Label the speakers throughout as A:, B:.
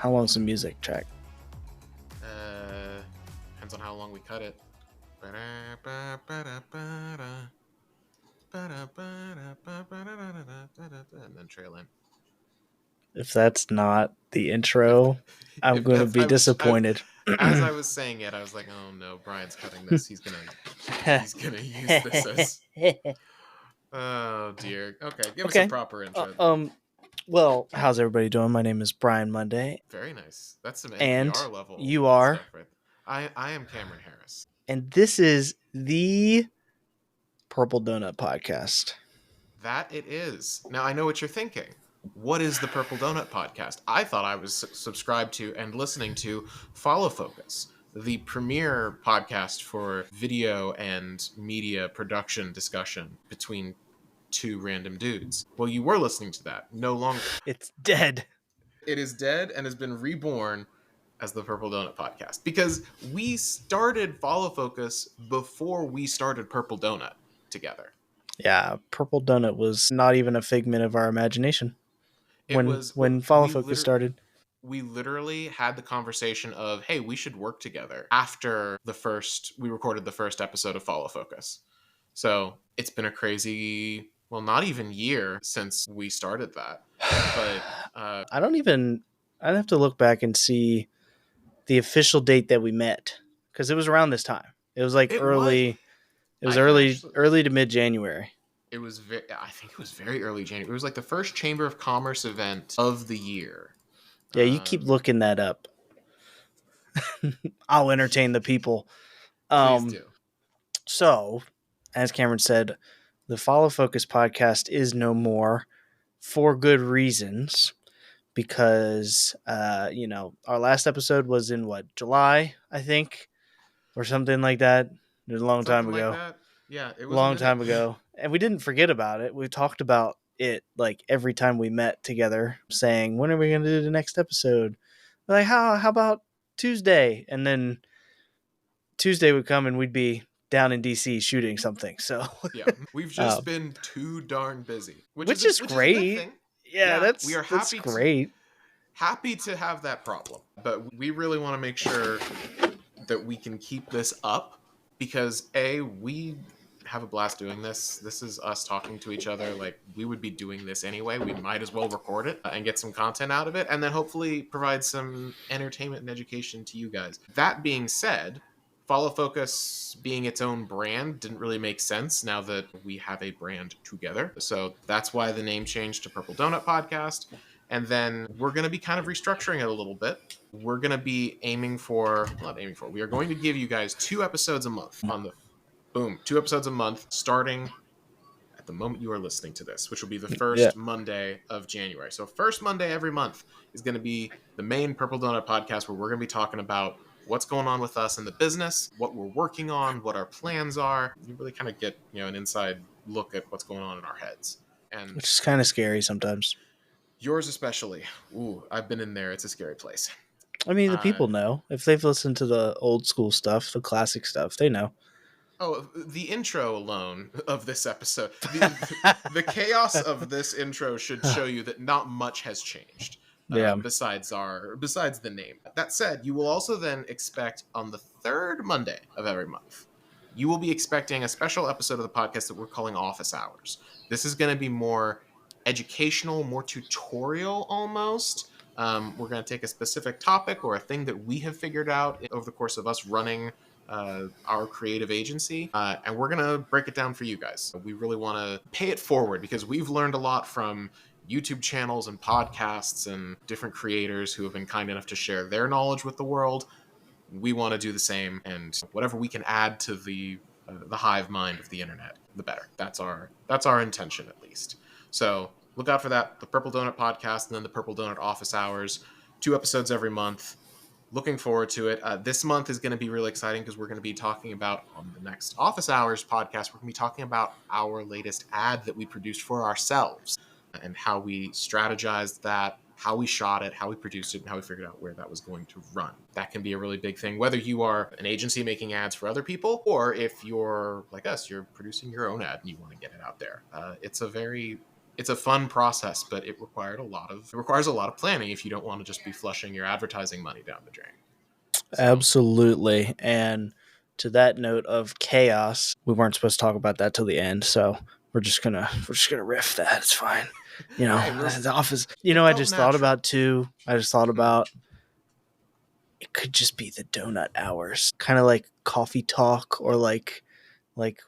A: How long's the music track?
B: Depends on how long we cut it. And then trail in.
A: If that's not the intro, I'm going to be disappointed.
B: As I was saying it, I was like, "Oh no, Brian's cutting this. He's gonna use this as." Oh dear. Okay, give us a proper intro.
A: Well, how's everybody doing? My name is Brian Monday.
B: Very nice. That's some
A: And
B: NPR level.
A: You are.
B: Stuff, right? I am Cameron Harris.
A: And this is the Purple Donut Podcast.
B: That it is. Now I know what you're thinking. What is the Purple Donut Podcast? I thought I was subscribed to and listening to Follow Focus, the premier podcast for video and media production discussion between two random dudes. Well, you were listening to that. No longer.
A: It's dead.
B: It is dead and has been reborn as the Purple Donut Podcast because we started Follow Focus before we started Purple Donut together.
A: Yeah, Purple Donut was not even a figment of our imagination when Follow Focus started.
B: We literally had the conversation of, hey, we should work together after we recorded the first episode of Follow Focus. So it's been a crazy, well, not even year since we started that. But
A: I'd have to look back and see the official date that we met because it was around this time. It was like early to mid-January.
B: I think it was very early January. It was like the first Chamber of Commerce event of the year.
A: Yeah, you keep looking that up. I'll entertain the people.
B: Please do.
A: So, as Cameron said, the Follow Focus podcast is no more for good reasons because, our last episode was in July, I think, or something like that. It was a long time ago.
B: Like that. Yeah, it was
A: a long time ago. And we didn't forget about it. We talked about it like every time we met together, saying, when are we going to do the next episode? We're like, how about Tuesday? And then Tuesday would come and we'd be down in DC shooting something. So
B: yeah, we've just been too darn busy,
A: which is great. We are great.
B: Happy to have that problem, but we really want to make sure that we can keep this up because we have a blast doing this. This is us talking to each other. Like, we would be doing this anyway. We might as well record it and get some content out of it, and then hopefully provide some entertainment and education to you guys. That being said, Follow Focus being its own brand didn't really make sense now that we have a brand together. So that's why the name changed to Purple Donut Podcast. And then we're going to be kind of restructuring it a little bit. We're going to be we are going to give you guys 2 episodes a month on the 2 episodes a month starting at the moment you are listening to this, which will be the first Monday of January. So first Monday every month is going to be the main Purple Donut Podcast, where we're going to be talking about what's going on with us in the business, what we're working on, what our plans are. You really kind of get, an inside look at what's going on in our heads. And
A: which is kind of scary sometimes.
B: Yours especially. Ooh, I've been in there. It's a scary place.
A: I mean, the people know. If they've listened to the old school stuff, the classic stuff, they know.
B: Oh, the intro alone of this episode, the chaos of this intro should show you that not much has changed. Besides the name. That said, you will also then expect on the 3rd Monday of every month, you will be expecting a special episode of the podcast that we're calling Office Hours. This is going to be more educational, more tutorial almost. We're going to take a specific topic or a thing that we have figured out over the course of us running our creative agency, and we're going to break it down for you guys. We really want to pay it forward because we've learned a lot from YouTube channels and podcasts and different creators who have been kind enough to share their knowledge with the world. We want to do the same, and whatever we can add to the hive mind of the internet, the better. That's our intention, at least. So look out for that, the Purple Donut Podcast, and then the Purple Donut Office Hours, 2 episodes every month. Looking forward to it. This month is going to be really exciting because we're going to be talking about, on the next Office Hours podcast, we're going to be talking about our latest ad that we produced for ourselves and how we strategized that, how we shot it, how we produced it, and how we figured out where that was going to run. That can be a really big thing, whether you are an agency making ads for other people, or if you're like us, you're producing your own ad and you want to get it out there. It's a very it's a fun process, but it requires a lot of planning if you don't want to just be flushing your advertising money down the drain.
A: So. Absolutely. And to that note of chaos, we weren't supposed to talk about that till the end, so we're just gonna riff that. It's fine. You know, the office. You know, I just thought about it could just be the donut hours, kind of like coffee talk, or like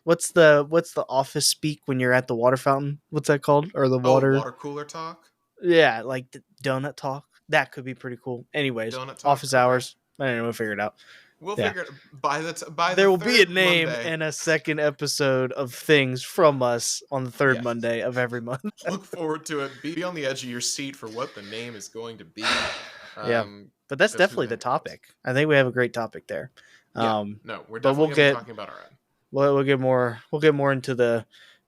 A: what's the office speak when you're at the water fountain? What's that called? Or the water
B: cooler talk?
A: Yeah, like the donut talk. That could be pretty cool. Anyways, donut talk, office hours. I don't know. We'll figure it out.
B: We'll figure it by
A: there will be a name Monday. And a second episode of things from us on the third Monday of every month.
B: Look forward to it. Be on the edge of your seat for what the name is going to be.
A: But that's definitely the topic. I think we have a great topic there.
B: No, we're definitely going to be talking about our end.
A: We'll get more into the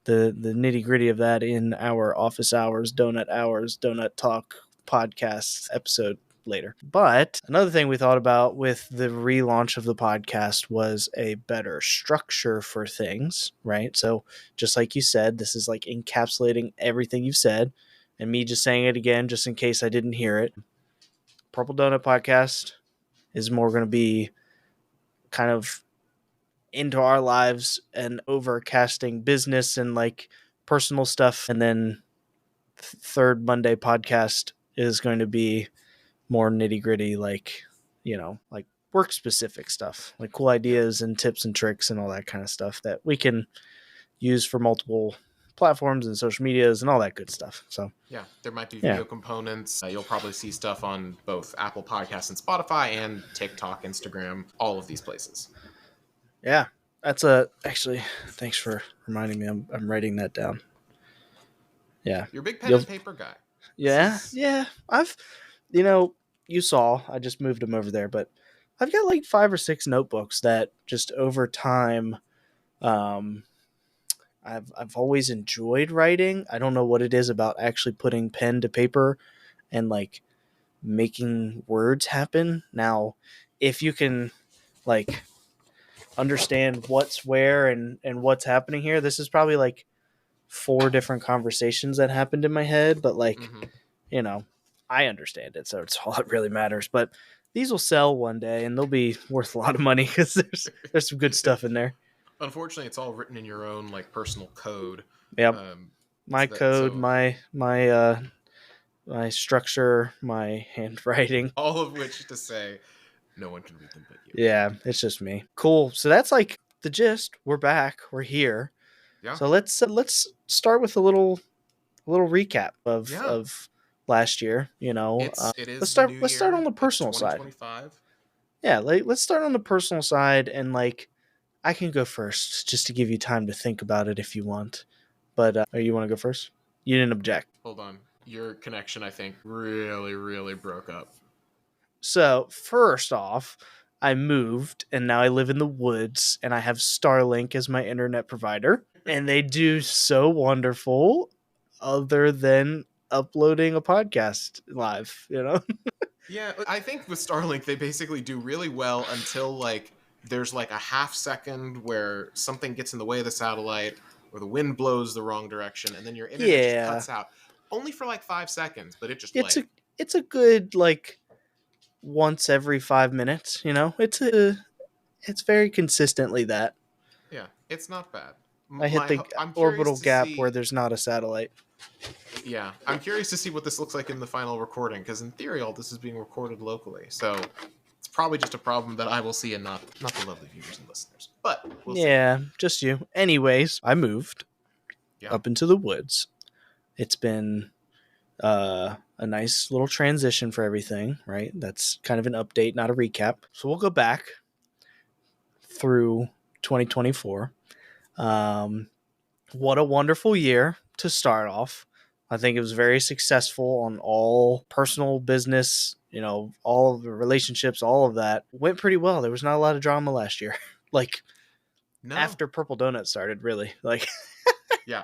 A: nitty gritty of that in our office hours, donut talk podcast episode later. But another thing we thought about with the relaunch of the podcast was a better structure for things, right? So just like you said, this is like encapsulating everything you've said, and me just saying it again, just in case I didn't hear it. Purple Donut Podcast is more going to be kind of into our lives and overcasting business and like personal stuff. And then third Monday podcast is going to be more nitty gritty, like, you know, like work specific stuff, like cool ideas and tips and tricks and all that kind of stuff that we can use for multiple platforms and social medias and all that good stuff. So
B: there might be video components. You'll probably see stuff on both Apple Podcasts and Spotify and TikTok, Instagram, all of these places.
A: Yeah, that's actually, thanks for reminding me. I'm writing that down. Yeah.
B: You're a big pen and paper guy.
A: Yeah. I've, you saw, I just moved them over there, but I've got like 5 or 6 notebooks that just over time, I've always enjoyed writing. I don't know what it is about actually putting pen to paper and like making words happen. Now, if you can like understand what's where and what's happening here, this is probably like 4 different conversations that happened in my head, but like, I understand it. So it's all that really matters, but these will sell one day and they'll be worth a lot of money because there's some good stuff in there.
B: Unfortunately, it's all written in your own like personal code.
A: Yep. My code, my structure, my handwriting.
B: All of which to say, no one can read them but you.
A: Yeah, it's just me. Cool. So that's like the gist. We're back. We're here. Yeah. So let's start with a little recap of last year.
B: It is.
A: Let's start on the personal side. Yeah, let's start on the personal side, and like I can go first just to give you time to think about it if you want. But you want to go first? You didn't object.
B: Hold on. Your connection, I think, really, really broke up.
A: So, first off, I moved, and now I live in the woods, and I have Starlink as my internet provider. And they do so wonderful other than uploading a podcast live,
B: Yeah, I think with Starlink, they basically do really well until, like, there's like a half second where something gets in the way of the satellite or the wind blows the wrong direction, and then your internet just cuts out. Only for like 5 seconds, but it's Yeah, it's not bad.
A: I hit the orbital gap where there's not a satellite.
B: Yeah, I'm curious to see what this looks like in the final recording, because in theory all this is being recorded locally, so it's probably just a problem that I will see and not the lovely viewers and listeners. But we'll see.
A: Just you. Anyways, I moved up into the woods. It's been a nice little transition for everything, right? That's kind of an update, not a recap. So we'll go back through 2024. What a wonderful year to start off. I think it was very successful on all personal business, all of the relationships, all of that went pretty well. There was not a lot of drama last year. After Purple Donut started, really.
B: Yeah.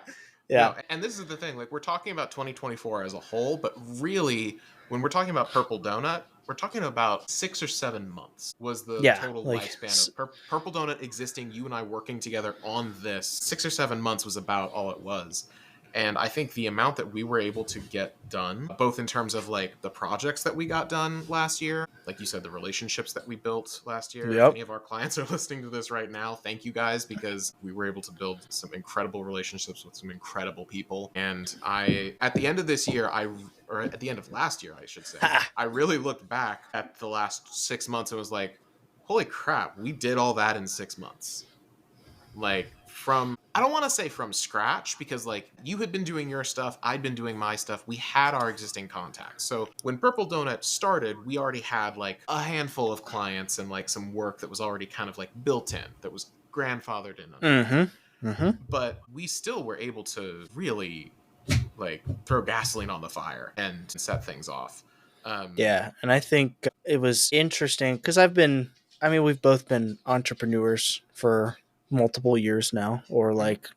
B: No, and this is the thing, we're talking about 2024 as a whole, but really when we're talking about Purple Donut, we're talking about 6 or 7 months was the total lifespan of Purple Donut existing. You and I working together on this 6 or 7 months was about all it was. And I think the amount that we were able to get done, both in terms of like the projects that we got done last year, like you said, the relationships that we built last year. If
A: Yep.
B: any of our clients are listening to this right now, thank you guys, because we were able to build some incredible relationships with some incredible people. And at the end of this year, or at the end of last year, I should say, I really looked back at the last 6 months and was like, holy crap, we did all that in 6 months. Like, I don't want to say from scratch, because like you had been doing your stuff, I'd been doing my stuff. We had our existing contacts. So when Purple Donut started, we already had like a handful of clients and like some work that was already kind of like built in, that was grandfathered in. But we still were able to really like throw gasoline on the fire and set things off.
A: Yeah, and I think it was interesting because we've both been entrepreneurs for multiple years now, or like,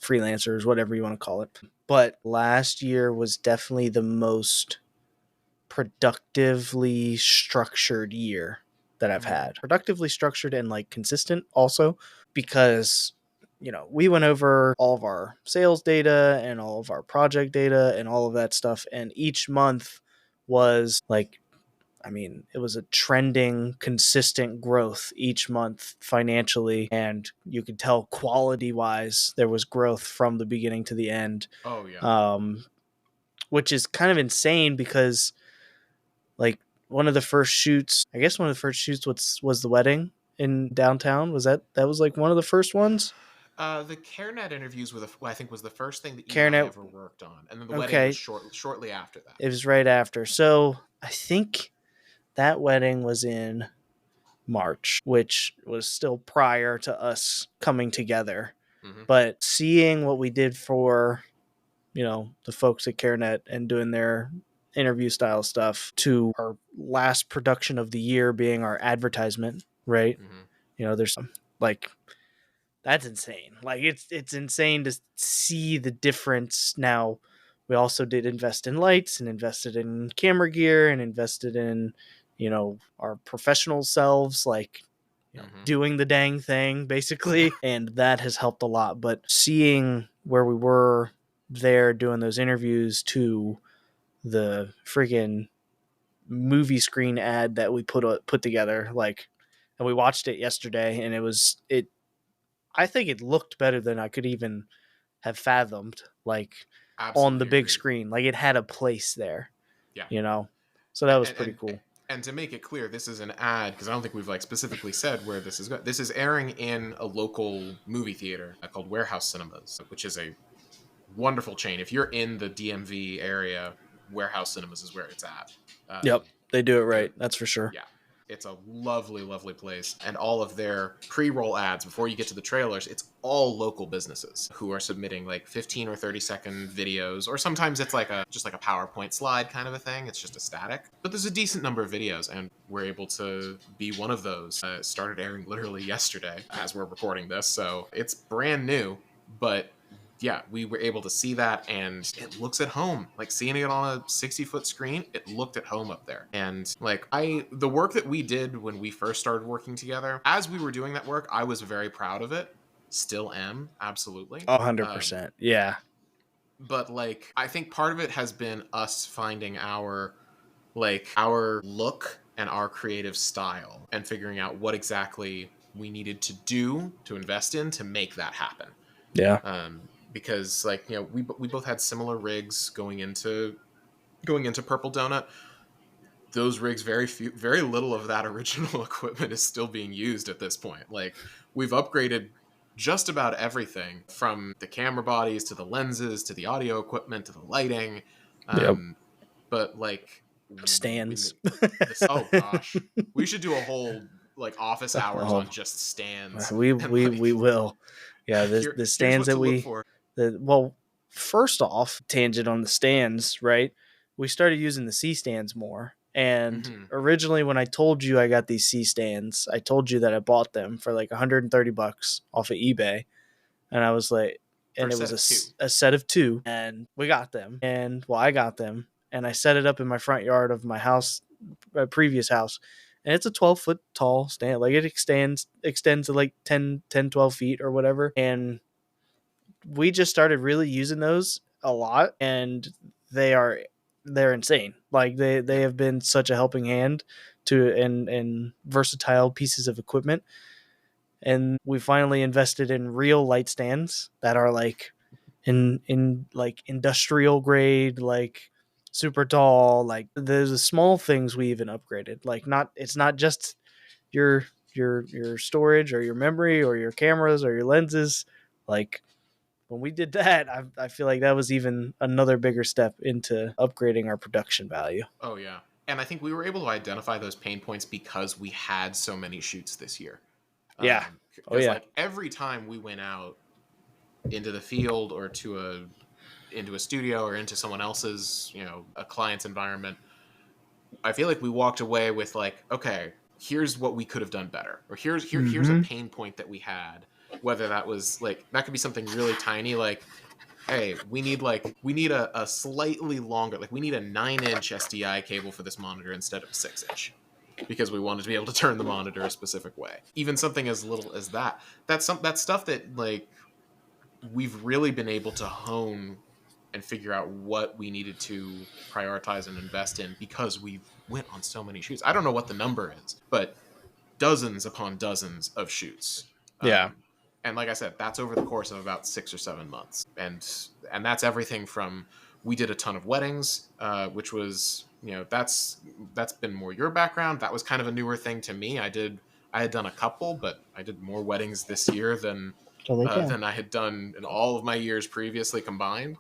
A: freelancers, whatever you want to call it. But last year was definitely the most productively structured year that I've had. Productively structured and like consistent also, because we went over all of our sales data and all of our project data and all of that stuff, and each month was like, it was a trending, consistent growth each month financially, and you could tell quality-wise there was growth from the beginning to the end.
B: Oh yeah.
A: Which is kind of insane because, like, one of the first shoots was the wedding in downtown. That was like one of the first ones?
B: The CareNet interviews I think was the first thing that you and I
A: CareNet.
B: ever worked on, and then the wedding
A: Okay,
B: was shortly after that.
A: it was right after. So I think that wedding was in March, which was still prior to us coming together. But seeing what we did for, the folks at CareNet and doing their interview style stuff, to our last production of the year being our advertisement, right? There's some, like, that's insane. Like, it's insane to see the difference. Now, we also did invest in lights and invested in camera gear and invested in, our professional selves, like, doing the dang thing basically. And that has helped a lot. But seeing where we were there doing those interviews to the freaking movie screen ad that we put together, like, and we watched it yesterday, and I think it looked better than I could even have fathomed, like,
B: Absolutely
A: on the big
B: agreed.
A: screen. Like, it had a place there.
B: Yeah.
A: So that was pretty cool.
B: And to make it clear, this is an ad, because I don't think we've like specifically said where this is going. This is airing in a local movie theater called Warehouse Cinemas, which is a wonderful chain. If you're in the DMV area, Warehouse Cinemas is where it's at.
A: Yep, they do it right. That's for sure.
B: Yeah. It's a lovely, lovely place. And all of their pre-roll ads, before you get to the trailers, it's all local businesses who are submitting like 15 or 30-second videos, or sometimes it's like just like a PowerPoint slide kind of a thing. It's just a static. But there's a decent number of videos, and we're able to be one of those. Started airing literally yesterday as we're recording this, so it's brand new. But yeah, we were able to see that, and it looks at home. Like, seeing it on a 60-foot screen, it looked at home up there. And like, the work that we did when we first started working together, as we were doing that work, I was very proud of it. Still am, absolutely.
A: 100%. Yeah.
B: But like, I think part of it has been us finding our look and our creative style, and figuring out what exactly we needed to do to invest in to make that happen.
A: Yeah.
B: Because like, we both had similar rigs going into Purple Donut. Those rigs, very little of that original equipment is still being used at this point. Like, we've upgraded just about everything, from the camera bodies to the lenses to the audio equipment to the lighting.
A: Yep.
B: But like,
A: stands.
B: Oh gosh, we should do a whole like office hours on just stands.
A: We will. Yeah, the stands well, first off, tangent on the stands, right? We started using the C stands more. And originally, when I told you I got these C stands, I told you that I bought them for like $130 off of eBay. And I was like, and it was a set of two, and we got them. And I got them, and I set it up in my front yard of my house, my previous house. And it's a 12-foot tall stand. Like, it extends to like 10, 12 feet or whatever. And we just started really using those a lot, and they're insane. Like they have been such a helping hand to in versatile pieces of equipment. And we finally invested in real light stands that are like in like industrial grade, like super tall. Like there's the small things we even upgraded. Like not it's not just your your storage or your memory or your cameras or your lenses. Like when we did that, I feel like that was even another bigger step into upgrading our production value.
B: Oh yeah. And I think we were able to identify those pain points because we had so many shoots this year.
A: Yeah. Oh
B: Because
A: yeah.
B: like every time we went out into the field or into a studio or into someone else's, a client's environment, I feel like we walked away with like, okay, here's what we could have done better, or here's a pain point that we had. Whether that was like that could be something really tiny, like, hey, we need a slightly longer, like we need a 9-inch SDI cable for this monitor instead of a 6-inch. Because we wanted to be able to turn the monitor a specific way. Even something as little as that. That's stuff that like we've really been able to hone and figure out what we needed to prioritize and invest in because we went on so many shoots. I don't know what the number is, but dozens upon dozens of shoots.
A: Yeah.
B: And like I said, that's over the course of about 6 or 7 months, and that's everything from we did a ton of weddings, which was that's been more your background. That was kind of a newer thing to me. I had done a couple, but I did more weddings this year than I had done in all of my years previously combined.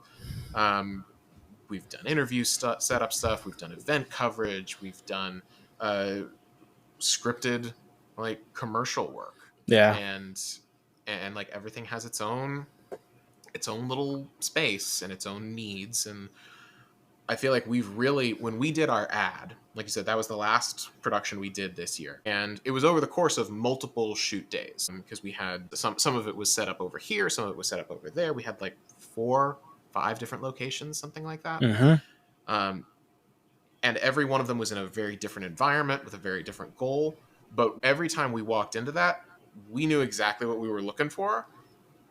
B: We've done interview setup stuff. We've done event coverage. We've done scripted like commercial work.
A: Yeah.
B: And like everything has its own little space and its own needs. And I feel like we've really, when we did our ad, like you said, that was the last production we did this year, and it was over the course of multiple shoot days because we had some of it was set up over here, some of it was set up over there. We had like 4-5 different locations, something like that. um, and every one of them was in a very different environment with a very different goal. But every time we walked into that, we knew exactly what we were looking for,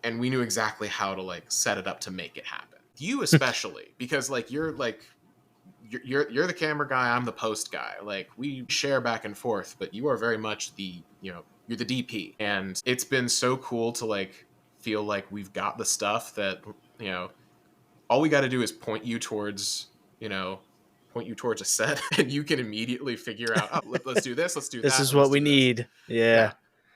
B: and we knew exactly how to like set it up to make it happen. You especially, because like you're the camera guy, I'm the post guy. Like we share back and forth, but you are very much you're the DP, and it's been so cool to like feel like we've got the stuff that all we got to do is point you towards a set, and you can immediately figure out, oh, let's do this, let's do
A: This
B: that.
A: is what we need. Yeah.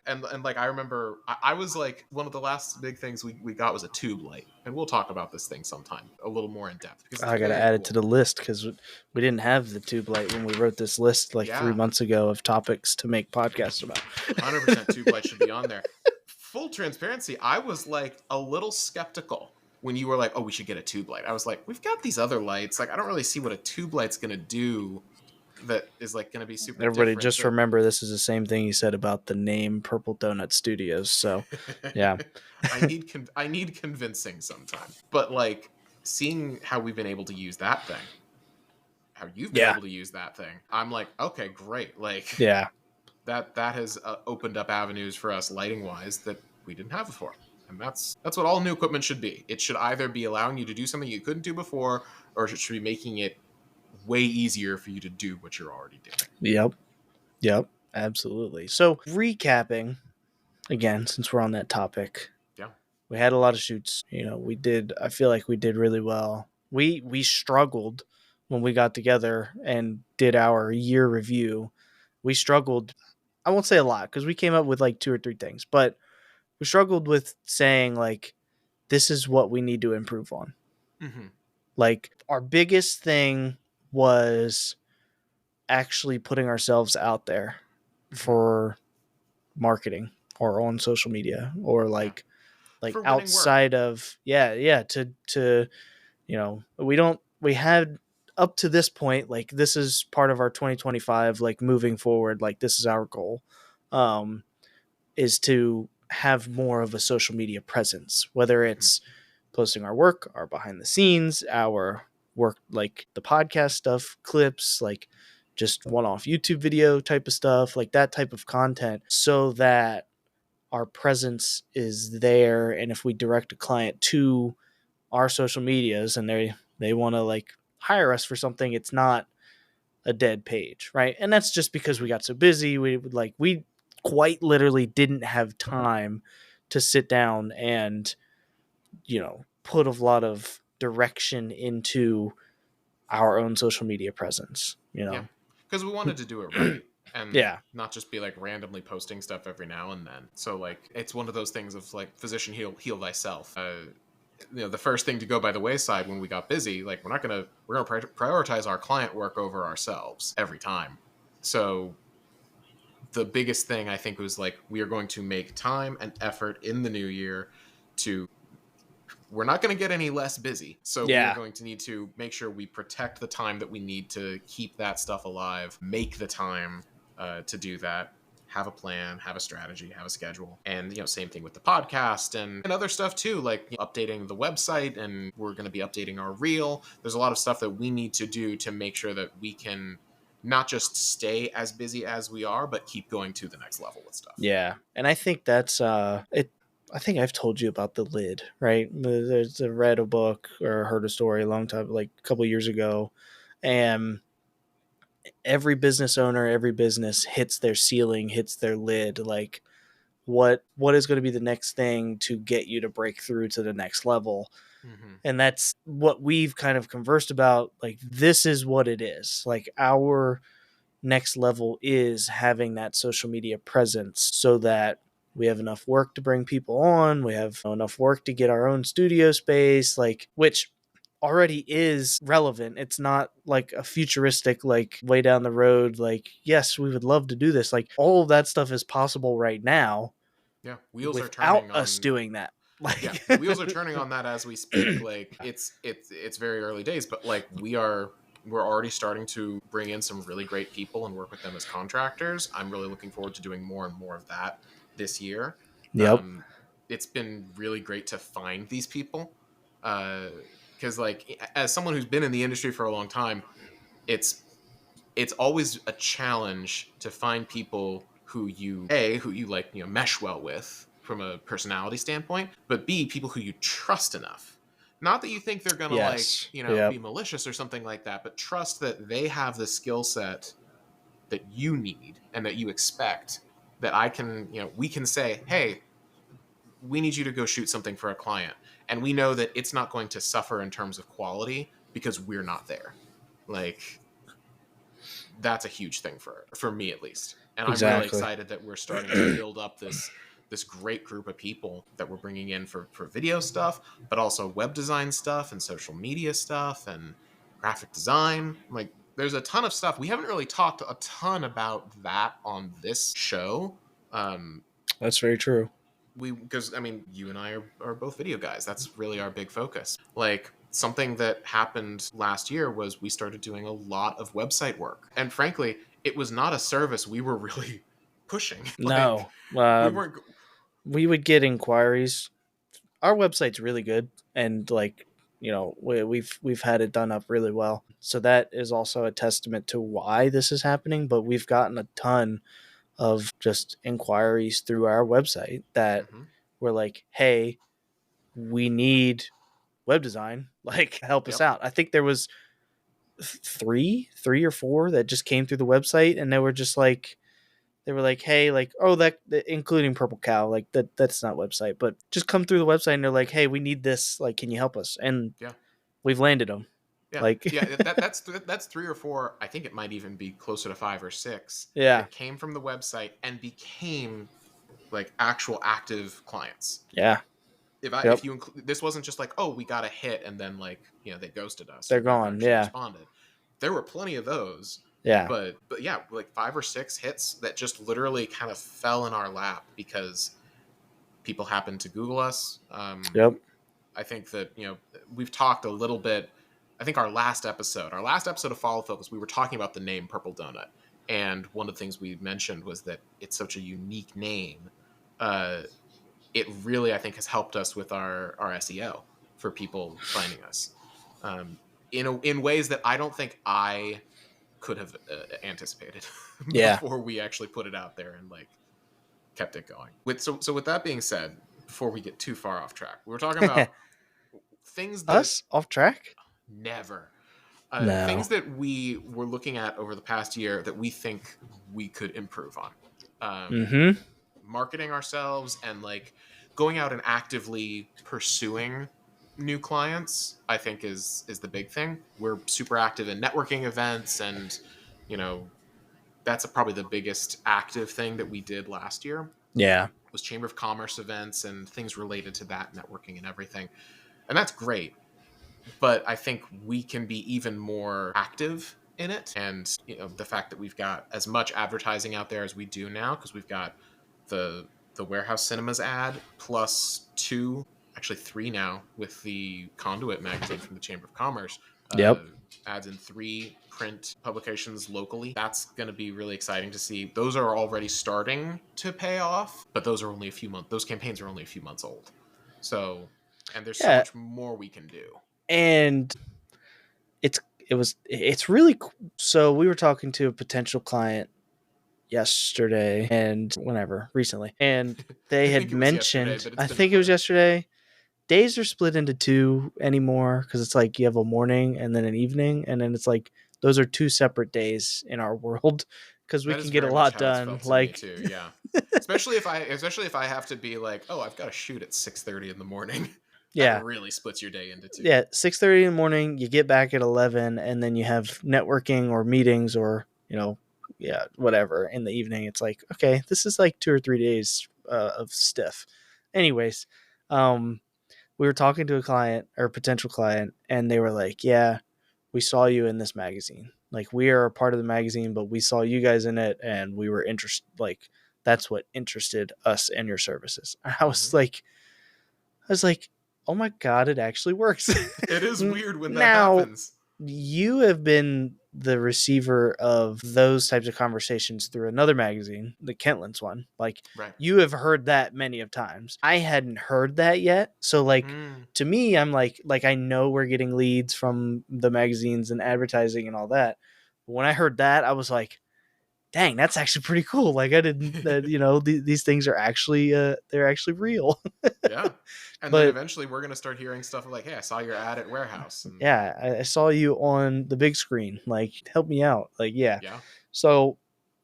B: And like I remember, I was like, one of the last big things we got was a tube light, and we'll talk about this thing sometime a little more in depth. Because
A: I got to add it to the list because we didn't have the tube light when we wrote this list like 3 months ago of topics to make podcasts about.
B: 100% tube light should be on there. Full transparency, I was like a little skeptical when you were like, oh, we should get a tube light. I was like, we've got these other lights. Like, I don't really see what a tube light's going to do that is like going to be super
A: Everybody
B: different.
A: just remember this is the same thing you said about the name Purple Donut Studios. So yeah.
B: I need convincing sometimes. But like seeing how we've been able to use that thing, how you've been able to use that thing, I'm like, okay, great. Like that has opened up avenues for us lighting wise that we didn't have before. And that's what all new equipment should be. It should either be allowing you to do something you couldn't do before, or it should be making it way easier for you to do what you're already doing.
A: Yep. Absolutely. So recapping again, since we're on that topic, we had a lot of shoots. I feel like we did really well. We struggled when we got together and did our year review. We struggled. I won't say a lot because we came up with like 2 or 3 things, but we struggled with saying like, this is what we need to improve on.
B: Mm-hmm.
A: Like our biggest thing was actually putting ourselves out there for marketing or on social media or like outside of to we had up to this point, like this is part of our 2025, like moving forward, like this is our goal, is to have more of a social media presence, whether it's posting our work, our behind the scenes, our work, like the podcast stuff, clips, like just one-off YouTube video type of stuff, like that type of content, so that our presence is there. And if we direct a client to our social medias and they want to like hire us for something, it's not a dead page, right? And that's just because we got so busy. We quite literally didn't have time to sit down and, put a lot of direction into our own social media presence,
B: Yeah, because we wanted to do it right. And
A: yeah,
B: not just be like randomly posting stuff every now and then. So like it's one of those things of like physician heal thyself. The first thing to go by the wayside when we got busy, like we're gonna prioritize our client work over ourselves every time. So the biggest thing I think was like we are going to make time and effort in the new year to we're not going to get any less busy. So we are going to need to make sure we protect the time that we need to keep that stuff alive, make the time to do that, have a plan, have a strategy, have a schedule. And, same thing with the podcast and other stuff too, like updating the website, and we're going to be updating our reel. There's a lot of stuff that we need to do to make sure that we can not just stay as busy as we are, but keep going to the next level with stuff.
A: Yeah. And I think that's it. I think I've told you about The Lid, right? There's read a book or heard a story a long time, like a couple of years ago, and every business owner, every business hits their ceiling, hits their lid. Like, what is going to be the next thing to get you to break through to the next level? Mm-hmm. And that's what we've kind of conversed about. Like, this is what it is. Like, our next level is having that social media presence so that we have enough work to bring people on. We have enough work to get our own studio space, like, which already is relevant. It's not like a futuristic, like way down the road, like, yes, we would love to do this. Like, all of that stuff is possible right now.
B: Yeah, wheels are turning
A: without us doing that. Like,
B: yeah, wheels are turning on that as we speak. Like, it's very early days, but like we're already starting to bring in some really great people and work with them as contractors. I'm really looking forward to doing more and more of that this year.
A: Yep.
B: It's been really great to find these people. Because like as someone who's been in the industry for a long time, it's always a challenge to find people who you like, mesh well with from a personality standpoint, but B, people who you trust enough. Not that you think they're going to be malicious or something like that, but trust that they have the skill set that you need and that you expect, that I can, we can say, hey, we need you to go shoot something for a client. And we know that it's not going to suffer in terms of quality because we're not there. Like, that's a huge thing for me at least. And exactly. I'm really excited that we're starting to build up this great group of people that we're bringing in for video stuff, but also web design stuff and social media stuff and graphic design. Like, there's a ton of stuff. We haven't really talked a ton about that on this show.
A: That's very true.
B: Because you and I are both video guys. That's really our big focus. Like, something that happened last year was we started doing a lot of website work. And frankly, it was not a service we were really pushing.
A: No. We would get inquiries. Our website's really good, and like, we've had it done up really well. So that is also a testament to why this is happening, but we've gotten a ton of just inquiries through our website that were like, hey, we need web design, like, help us out. I think there was three or four that just came through the website, and they were like, hey, like, oh, that including Purple Cow, like that's not website, but just come through the website and they're like, hey, we need this, like, can you help us? And we've landed them.
B: Yeah.
A: Like,
B: that's 3 or 4. I think it might even be closer to 5 or 6.
A: Yeah.
B: That came from the website and became like actual active clients.
A: Yeah.
B: If you include, this wasn't just like, oh, we got a hit and then like, they ghosted us.
A: They're gone. Yeah.
B: Responded. There were plenty of those.
A: Yeah.
B: But yeah, like 5 or 6 hits that just literally kind of fell in our lap because people happened to Google us. I think that, we've talked a little bit. I think our last episode of Follow Focus, we were talking about the name Purple Donut. And one of the things we mentioned was that it's such a unique name. It really, I think, has helped us with our SEO for people finding us in ways that I don't think I could have anticipated before we actually put it out there and like kept it going. So with that being said, before we get too far off track, we were talking about things that
A: Us off track?
B: never.
A: No.
B: Things that we were looking at over the past year that we think we could improve on.
A: Mm-hmm.
B: Marketing ourselves and like going out and actively pursuing new clients, I think is the big thing. We're super active in networking events, and you know that's probably the biggest active thing that we did last year
A: Yeah.
B: was Chamber of Commerce events and things related to that networking and everything. And that's great. But I think we can be even more active in it. And the fact that we've got as much advertising out there as we do now, because we've got the Warehouse Cinemas ad plus two, actually three now, with the Conduit magazine from the Chamber of Commerce.
A: Yep.
B: Ads in 3 print publications locally. That's going to be really exciting to see. Those are already starting to pay off, but those are only a few months. Those campaigns are only a few months old. So, and there's so
A: Yeah.
B: much more we can do.
A: And it's really cool. So we were talking to a potential client yesterday and recently, and they had mentioned, I think it was yesterday, days are split into two anymore, because it's like you have a morning and then an evening, and then it's like those are two separate days in our world, because we can get a lot done. Like,
B: too, yeah. especially if I have to be like, oh, I've got to shoot at 6:30 in the morning.
A: Yeah,
B: that really splits your day into two.
A: Yeah, 6:30 in the morning. You get back at 11, and then you have networking or meetings or whatever in the evening. It's like, okay, this is like 2 or 3 days of stiff. Anyways, we were talking to a client or potential client, and they were like, "Yeah, we saw you in this magazine. Like, we are a part of the magazine, but we saw you guys in it, and we were interested. Like, that's what interested us in your services." I was like, oh my God, it actually works.
B: It is weird when that happens.
A: You have been the receiver of those types of conversations through another magazine, the Kentlands one. Like,
B: right.
A: You have heard that many of times. I hadn't heard that yet. So to me, I'm like I know we're getting leads from the magazines and advertising and all that. But when I heard that, I was like, dang, that's actually pretty cool. Like, I didn't, these things are actually, they're actually real.
B: Yeah. And then eventually we're going to start hearing stuff like, hey, I saw your ad at Warehouse. And
A: yeah, I saw you on the big screen. Like, help me out. Like, yeah.
B: Yeah.
A: So,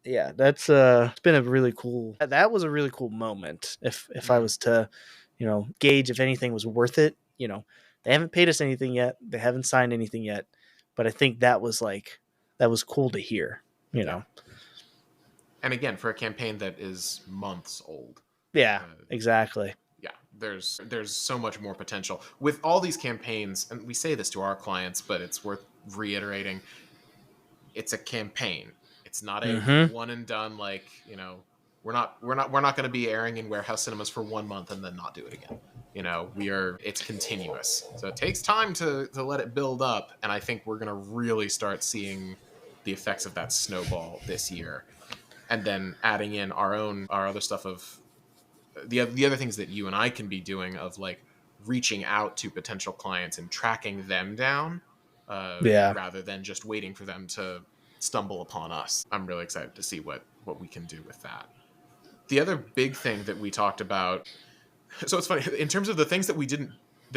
A: yeah, that's it's been a really cool. That was a really cool moment. If I was to, gauge if anything was worth it. They haven't paid us anything yet. They haven't signed anything yet. But I think that was cool to hear. You know.
B: And again, for a campaign that is months old.
A: Yeah, exactly.
B: Yeah, there's so much more potential with all these campaigns, and we say this to our clients, but it's worth reiterating. It's a campaign. It's not a one and done. Like, we're not going to be airing in Warehouse Cinemas for 1 month and then not do it again. It's continuous. So it takes time to let it build up, and I think we're going to really start seeing the effects of that snowball this year. And then adding in our other stuff of the other things that you and I can be doing of like reaching out to potential clients and tracking them down rather than just waiting for them to stumble upon us. I'm really excited to see what we can do with that. The other big thing that we talked about, so it's funny, in terms of the things that I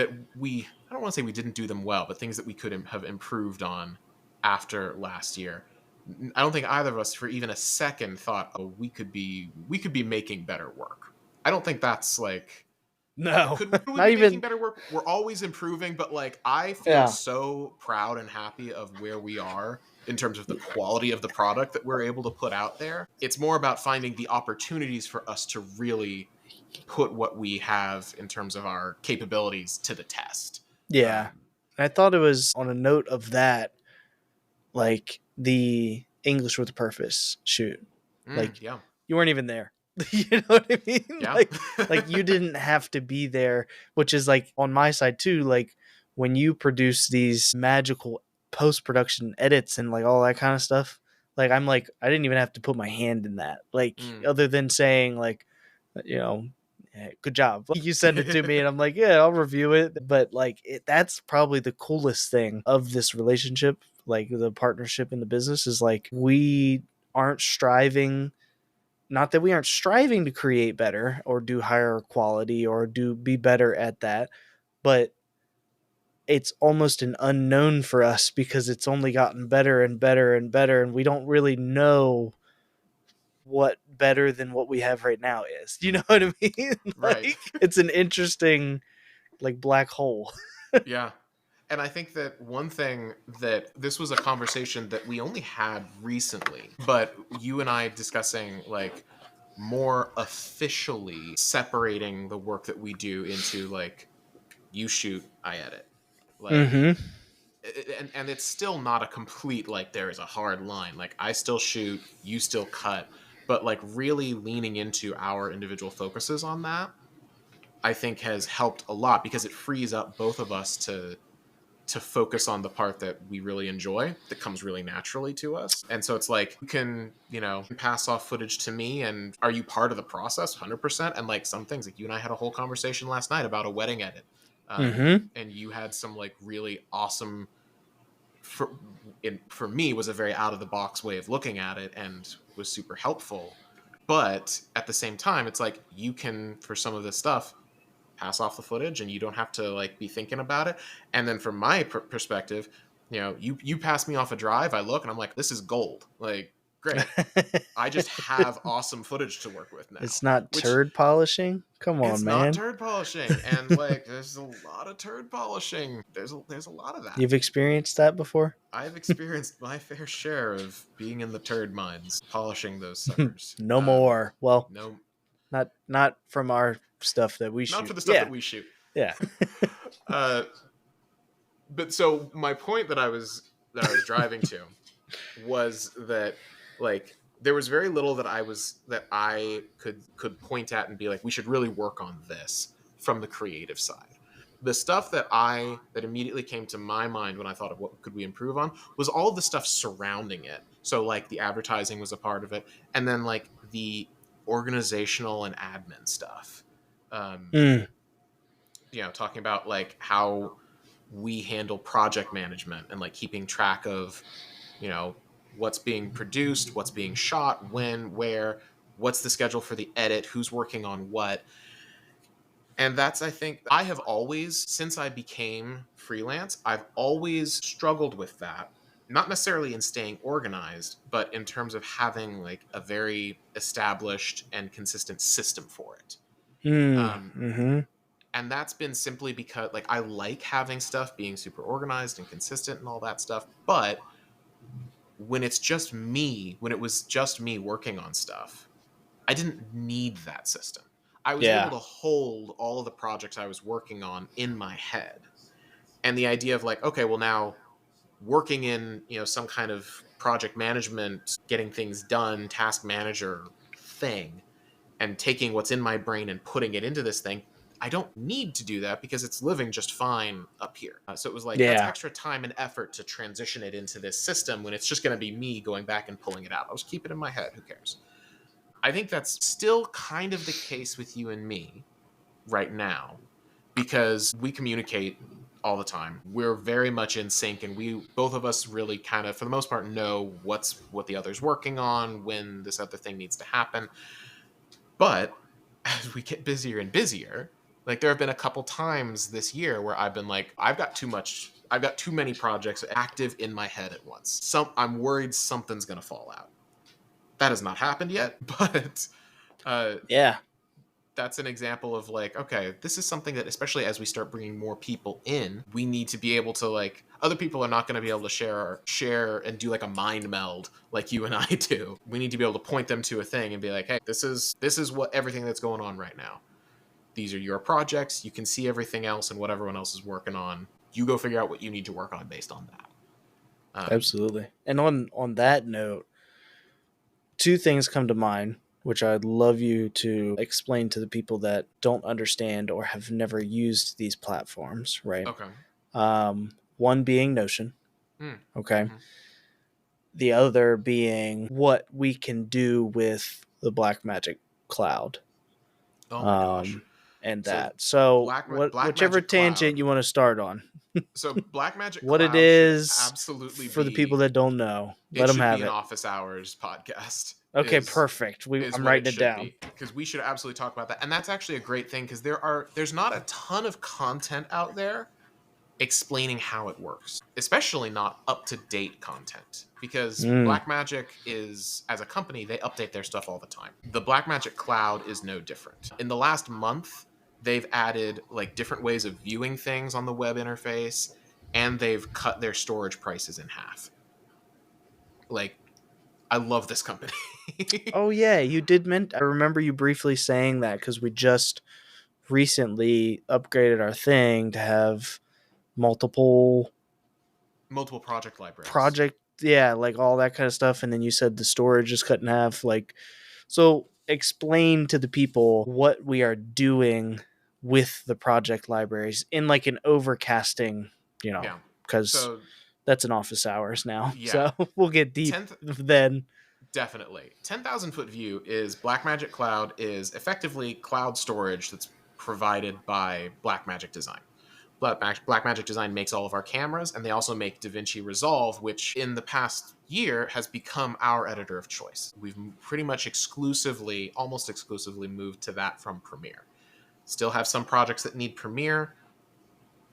B: don't want to say we didn't do them well, but things that we could have improved on after last year. I don't think either of us for even a second thought, oh, we could be making better work. I don't think that's like,
A: no,
B: could we be making better work? We're always improving, but like I feel so proud and happy of where we are in terms of the quality of the product that we're able to put out there. It's more about finding the opportunities for us to really put what we have in terms of our capabilities to the test.
A: Yeah. I thought it was on a note of that, like the English with a Purpose shoot. You weren't even there. You know what I mean?
B: Yeah.
A: Like you didn't have to be there, which is like on my side too. Like when you produce these magical post-production edits and like all that kind of stuff, like I'm like, I didn't even have to put my hand in that. Like other than saying like, good job. You send it to me and I'm like, yeah, I'll review it. But like that's probably the coolest thing of this relationship, like the partnership in the business, is like we aren't striving, not that we aren't striving to create better or do higher quality or be better at that, but it's almost an unknown for us because it's only gotten better and better and better, and we don't really know what better than what we have right now is. You know what I mean?
B: Right.
A: It's an interesting black hole.
B: Yeah. And I think that one thing that this was a conversation that we only had recently, but you and I discussing more officially separating the work that we do into you shoot, I edit.
A: Mm-hmm.
B: And it's still not a complete there is a hard line. I still shoot, you still cut, but really leaning into our individual focuses on that, I think has helped a lot because it frees up both of us to focus on the part that we really enjoy, that comes really naturally to us. And so it's you can, pass off footage to me, and are you part of the process? 100%. And some things, you and I had a whole conversation last night about a wedding edit.
A: Mm-hmm.
B: And you had some really awesome, for me, was a very out of the box way of looking at it and was super helpful. But at the same time, it's you can, for some of this stuff, pass off the footage and you don't have to be thinking about it. And then from my perspective, you pass me off a drive, I look and I'm this is gold. Great. I just have awesome footage to work with now.
A: It's not turd polishing. Come on, man.
B: It's not turd polishing. And there's a lot of turd polishing. There's a lot of that.
A: You've experienced that before?
B: I've experienced my fair share of being in the turd mines, polishing those suckers.
A: No more. Well,
B: no,
A: not from our stuff that we shoot.
B: Not for the stuff that we shoot.
A: Yeah.
B: But so my point that I was driving to was that there was very little that I could point at and be we should really work on this from the creative side. The stuff that immediately came to my mind when I thought of what could we improve on was all of the stuff surrounding it. So the advertising was a part of it, and then the organizational and admin stuff. Talking about how we handle project management and keeping track of what's being produced, what's being shot, when, where, what's the schedule for the edit, who's working on what. And that's, I think, I have always, since I became freelance, I've always struggled with that. Not necessarily in staying organized, but in terms of having a very established and consistent system for it.
A: Mm-hmm.
B: And that's been simply because I like having stuff being super organized and consistent and all that stuff. But when it was just me working on stuff, I didn't need that system. I was able to hold all of the projects I was working on in my head. And the idea of okay, well, now working in, some kind of project management, getting things done, task manager thing, and taking what's in my brain and putting it into this thing, I don't need to do that because it's living just fine up here. So it was that's extra time and effort to transition it into this system when it's just going to be me going back and pulling it out. I'll just keep it in my head. Who cares? I think that's still kind of the case with you and me right now because we communicate all the time. We're very much in sync, and both of us really kind of, for the most part, know what the other's working on, when this other thing needs to happen. But as we get busier and busier, there have been a couple times this year where I've been I've got too many projects active in my head at once. I'm worried something's going to fall out. That has not happened yet, but that's an example of okay, this is something that, especially as we start bringing more people in, we need to be able to other people are not going to be able to share and do a mind meld like you and I do. We need to be able to point them to a thing and be hey, this is what everything that's going on right now. These are your projects. You can see everything else and what everyone else is working on. You go figure out what you need to work on based on that.
A: Absolutely. And on that note, two things come to mind, which I'd love you to explain to the people that don't understand or have never used these platforms, right?
B: Okay.
A: One being Notion. Okay. Mm-hmm. The other being what we can do with the Blackmagic Cloud.
B: Oh my gosh.
A: And that. So whichever tangent you want to start on.
B: So Blackmagic
A: what
B: Cloud
A: it is
B: absolutely
A: for the people that don't know. Let them have it.
B: An office hours podcast.
A: Okay, perfect. I'm writing it down
B: because we should absolutely talk about that. And that's actually a great thing because there's not a ton of content out there explaining how it works, especially not up-to-date content, because
A: Mm.
B: Blackmagic is, as a company, they update their stuff all the time. The Blackmagic Cloud is no different. In the last month, they've added like different ways of viewing things on the web interface, and they've cut their storage prices in half. Like, I love this company.
A: Oh yeah, you did I remember you briefly saying that because we just recently upgraded our thing to have multiple
B: project libraries.
A: project, yeah, like all that kind of stuff. And then you said the storage is cut in half. Like, so explain to the people what we are doing with the project libraries in like an overcasting,
B: Yeah.
A: because
B: So
A: that's an office hours now.
B: yeah,
A: So we'll get deep
B: 10th
A: then.
B: definitely 10,000 foot view is Blackmagic Cloud is effectively cloud storage that's provided by Blackmagic Design. Blackmagic Design makes all of our cameras, and they also make DaVinci Resolve, which in the past year has become our editor of choice. We've pretty much almost exclusively moved to that from Premiere. Still have some projects that need Premiere,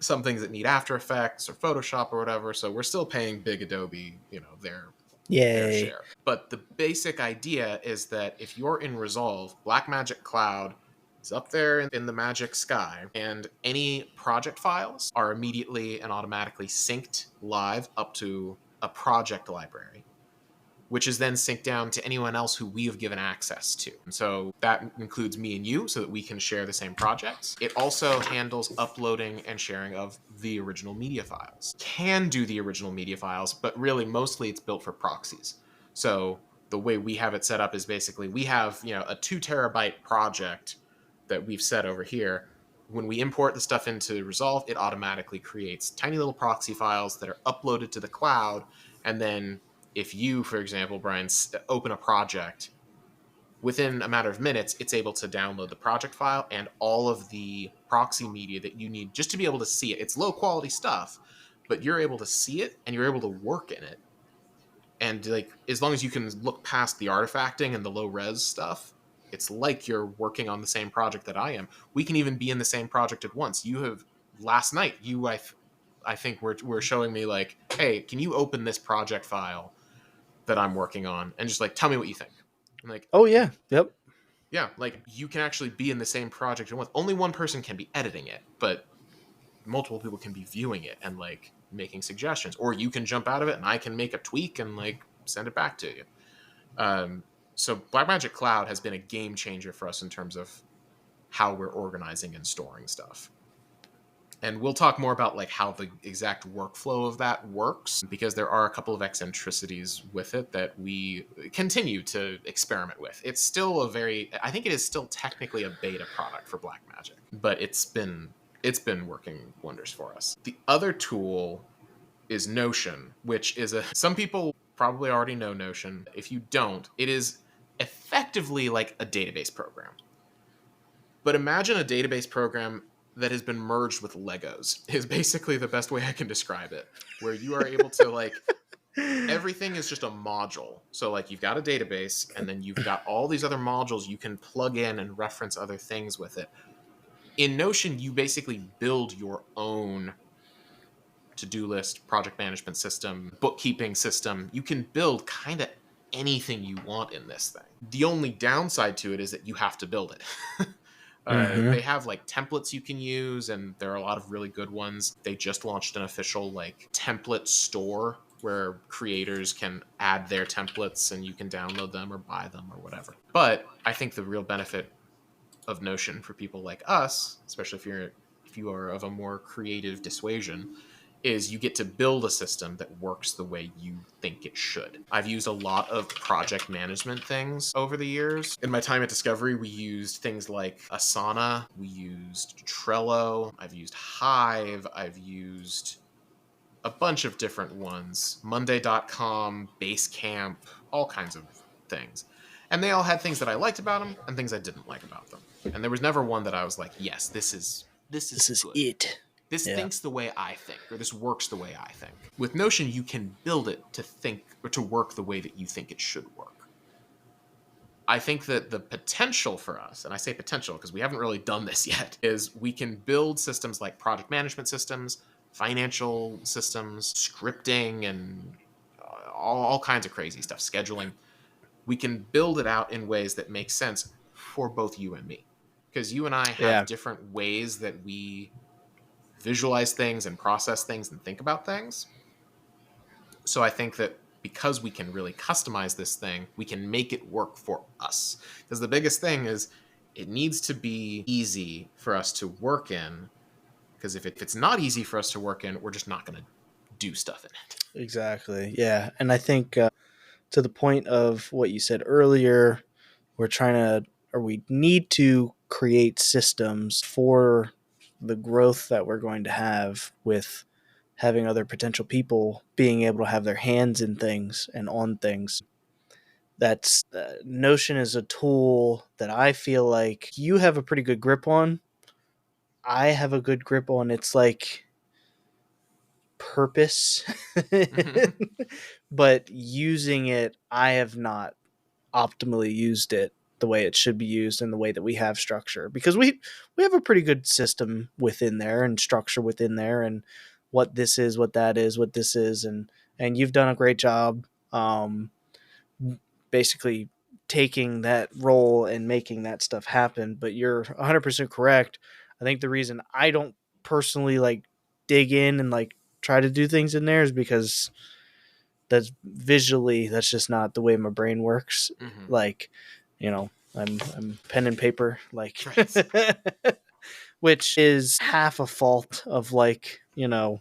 B: some things that need After Effects or Photoshop or whatever, so we're still paying big Adobe, their
A: Yay.
B: share. But the basic idea is that if you're in Resolve, Blackmagic Cloud is up there in the magic sky, and any project files are immediately and automatically synced live up to a project library, which is then synced down to anyone else who we have given access to. And so that includes me and you so that we can share the same projects. It also handles uploading and sharing of the original media files. Can do the original media files, but really mostly it's built for proxies. So the way we have it set up is basically we have, a 2 terabyte project that we've set over here. When we import the stuff into Resolve, it automatically creates tiny little proxy files that are uploaded to the cloud, and then if you, for example, Brian, open a project, within a matter of minutes, it's able to download the project file and all of the proxy media that you need just to be able to see it. It's low quality stuff, but you're able to see it and you're able to work in it. And like, as long as you can look past the artifacting and the low res stuff, it's like you're working on the same project that I am. We can even be in the same project at once. Last night, I think were showing me like, hey, can you open this project file that I'm working on and just like tell me what you think. I'm like,
A: oh yeah, yep,
B: yeah, like you can actually be in the same project with only one person can be editing it, but multiple people can be viewing it and like making suggestions, or you can jump out of it and I can make a tweak and like send it back to you. So Blackmagic Cloud has been a game changer for us in terms of how we're organizing and storing stuff. And we'll talk more about like how the exact workflow of that works, because there are a couple of eccentricities with it that we continue to experiment with. It's still I think it is still technically a beta product for Blackmagic, but it's been working wonders for us. The other tool is Notion, which is some people probably already know Notion. If you don't, it is effectively like a database program. But imagine a database program that has been merged with Legos is basically the best way I can describe it, where you are able to like everything is just a module. So like you've got a database and then you've got all these other modules you can plug in and reference other things with it. In Notion, you basically build your own to-do list, project management system, bookkeeping system. You can build kind of anything you want in this thing. The only downside to it is that you have to build it. They have like templates you can use, and there are a lot of really good ones. They just launched an official like template store where creators can add their templates and you can download them or buy them or whatever. But I think the real benefit of Notion for people like us, especially if you are of a more creative dissuasion, is you get to build a system that works the way you think it should. I've used a lot of project management things over the years. In my time at Discovery, we used things like Asana, we used Trello, I've used Hive, I've used a bunch of different ones, Monday.com, Basecamp, all kinds of things. And they all had things that I liked about them and things I didn't like about them. And there was never one that I was like, yes, this is good.
A: It.
B: This thinks the way I think, or this works the way I think. With Notion, you can build it to think or to work the way that you think it should work. I think that the potential for us, and I say potential because we haven't really done this yet, is we can build systems like project management systems, financial systems, scripting, and all kinds of crazy stuff, scheduling. We can build it out in ways that make sense for both you and me. Because you and I have different ways that we visualize things and process things and think about things. So I think that because we can really customize this thing, we can make it work for us. Because the biggest thing is it needs to be easy for us to work in. Because if it's not easy for us to work in, we're just not going to do stuff in it.
A: Exactly. Yeah. And I think to the point of what you said earlier, we need to create systems for the growth that we're going to have with having other potential people being able to have their hands in things and on things. That's Notion is a tool that I feel like you have a pretty good grip on. I have a good grip on. It's like purpose,
B: Mm-hmm.
A: but using it, I have not optimally used it the way it should be used and the way that we have structure, because we have a pretty good system within there and structure within there, and what this is, what that is, what this is, and you've done a great job basically taking that role and making that stuff happen. But you're 100% correct. I think the reason I don't personally like dig in and like try to do things in there is because that's just not the way my brain works.
B: Mm-hmm.
A: Like, I'm pen and paper, like,
B: Right.
A: which is half a fault of like, yeah,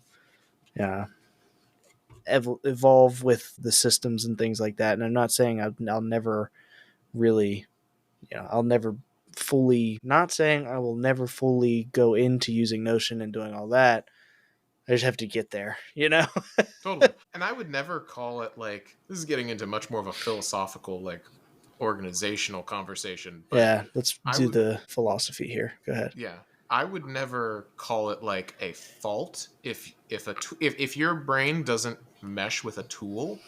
A: evolve with the systems and things like that. And I'm not saying I'll never really, I'll never fully, not saying I will never fully go into using Notion and doing all that. I just have to get there,
B: Totally. And I would never call it like, this is getting into much more of a philosophical, like organizational conversation, but
A: Yeah, let's
B: I
A: do
B: would,
A: the philosophy here. Go ahead.
B: yeah, I would never call it like a fault if your brain doesn't mesh with a tool.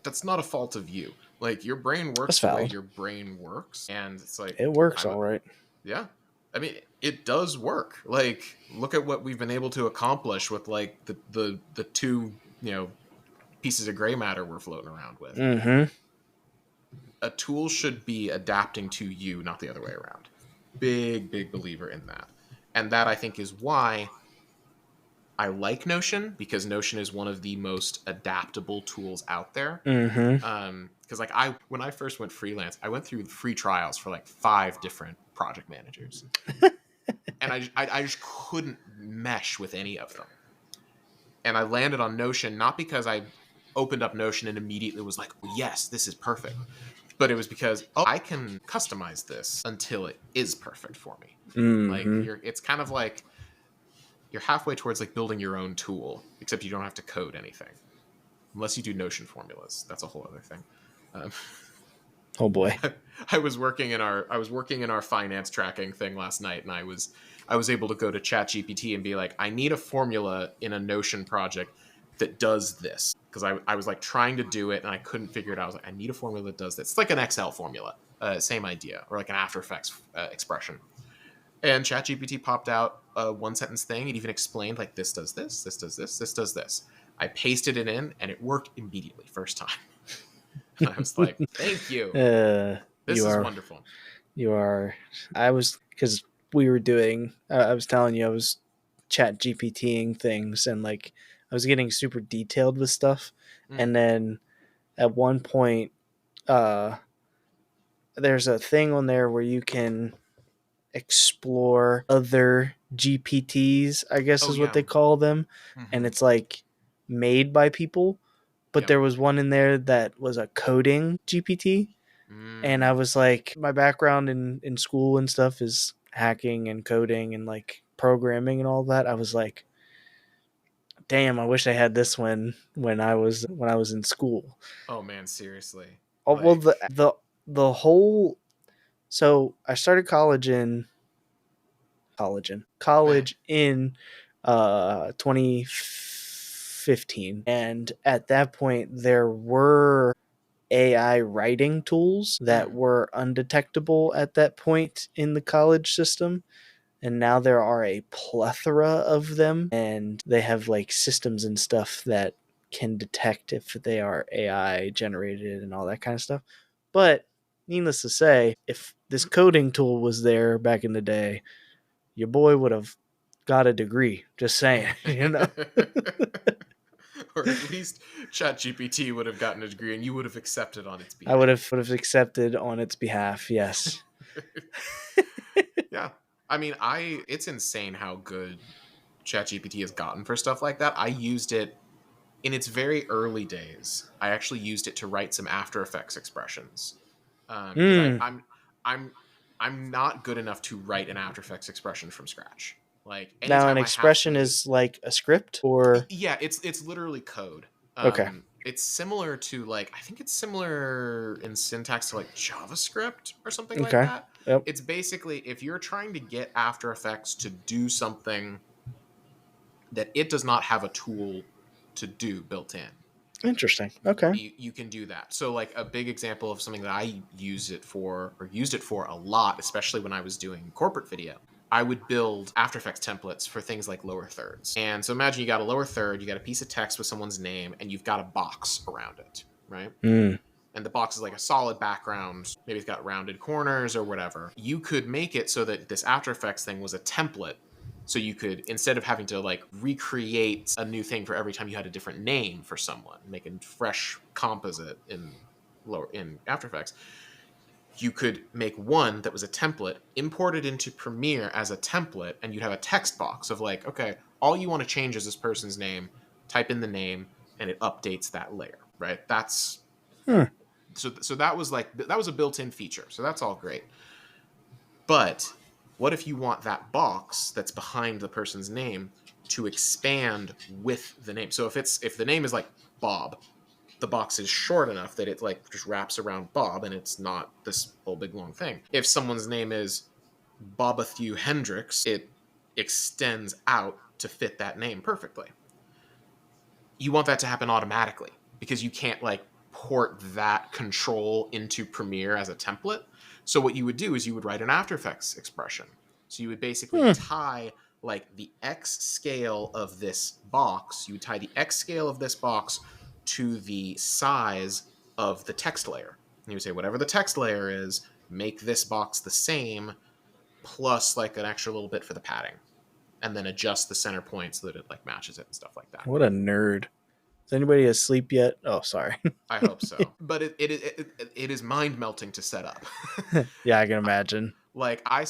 B: That's not a fault of you. Like your brain
A: That's
B: works the way
A: valid.
B: your brain works, and it's like
A: It works
B: I would,
A: all right.
B: yeah. I mean, it does work. Like, look at what we've been able to accomplish with like the two pieces of gray matter we're floating around with.
A: Mm-hmm.
B: A tool should be adapting to you, not the other way around. Big believer in that, and that I think is why I like Notion, because Notion is one of the most adaptable tools out there.
A: Mm-hmm.
B: Because like when I first went freelance, I went through free trials for like 5 different project managers, and I just couldn't mesh with any of them. And I landed on Notion not because I opened up Notion and immediately was like, oh, yes, this is perfect, but it was because I can customize this until it is perfect for me. Like
A: Mm-hmm.
B: it's kind of like you're halfway towards like building your own tool, except you don't have to code anything unless you do Notion formulas. That's a whole other thing. Um,
A: Oh boy.
B: I was working in our finance tracking thing last night, and I was able to go to ChatGPT and be like, I need a formula in a Notion project that does this, because I was like trying to do it and I couldn't figure it out. I was like, I need a formula that does this. It's like an Excel formula, same idea, or like an After Effects expression. And ChatGPT popped out a 1-sentence thing. It even explained like, this does this, this does this, this does this. I pasted it in and it worked immediately first time. And I was like, thank you. This
A: You
B: is
A: are
B: wonderful.
A: you are I was, because we were doing I was telling you I was chat GPTing things, and like I was getting super detailed with stuff. And then at one point there's a thing on there where you can explore other GPTs, I guess
B: Oh
A: is what
B: yeah.
A: they call them. And
B: Mm-hmm.
A: it's like made by people. But
B: Yep.
A: there was one in there that was a coding GPT. And I was like, my background in school and stuff is hacking and coding and like programming and all that. I was like, damn, I wish I had this when I was in school.
B: Oh man, seriously.
A: Oh, well,
B: Like,
A: the whole, so I started college in 2015, and at that point there were AI writing tools that were undetectable at that point in the college system. and now there are a plethora of them, and they have like systems and stuff that can detect if they are AI generated and all that kind of stuff. But needless to say, if this coding tool was there back in the day, your boy would have got a degree. Just saying, you know.
B: Or at least ChatGPT would have gotten a degree and you would have accepted on its behalf.
A: I would have accepted on its behalf, yes.
B: Yeah. I mean, it's insane how good ChatGPT has gotten for stuff like that. I used it in its very early days. I actually used it to write some After Effects expressions. Because I'm not good enough to write an After Effects expression from scratch. Like
A: now,
B: anytime
A: an expression is like a script, or
B: yeah, it's literally code.
A: Okay.
B: It's similar to like, I think it's similar in syntax to like JavaScript or something like
A: Okay.
B: that.
A: Yep.
B: It's basically if you're trying to get After Effects to do something that it does not have a tool to do built in.
A: Interesting. Okay.
B: You can do that. So like a big example of something that I used it for a lot, especially when I was doing corporate video, I would build After Effects templates for things like lower thirds. And so imagine you got a lower third, you got a piece of text with someone's name, and you've got a box around it, right?
A: Mm.
B: And the box is like a solid background. Maybe it's got rounded corners or whatever. You could make it so that this After Effects thing was a template. So you could, instead of having to like recreate a new thing for every time you had a different name for someone, making fresh composite in After Effects, you could make one that was a template, import it into Premiere as a template, and you'd have a text box of like, okay, all you want to change is this person's name, type in the name, and it updates that layer, right? That's so that was a built-in feature. So that's all great. But what if you want that box that's behind the person's name to expand with the name? So if the name is like Bob, the box is short enough that it like just wraps around Bob and it's not this whole big long thing. If someone's name is Bobathew Hendricks, it extends out to fit that name perfectly. You want that to happen automatically because you can't like port that control into Premiere as a template. So what you would do is you would write an After Effects expression. So you would basically tie like the X scale of this box. You would tie the X scale of this box to the size of the text layer. And you would say, whatever the text layer is, make this box the same, plus like an extra little bit for the padding. And then adjust the center point so that it like matches it and stuff like that.
A: What a nerd. Is anybody asleep yet? Oh, sorry.
B: I hope so. But it is mind melting to set up.
A: Yeah, I can imagine.
B: Like I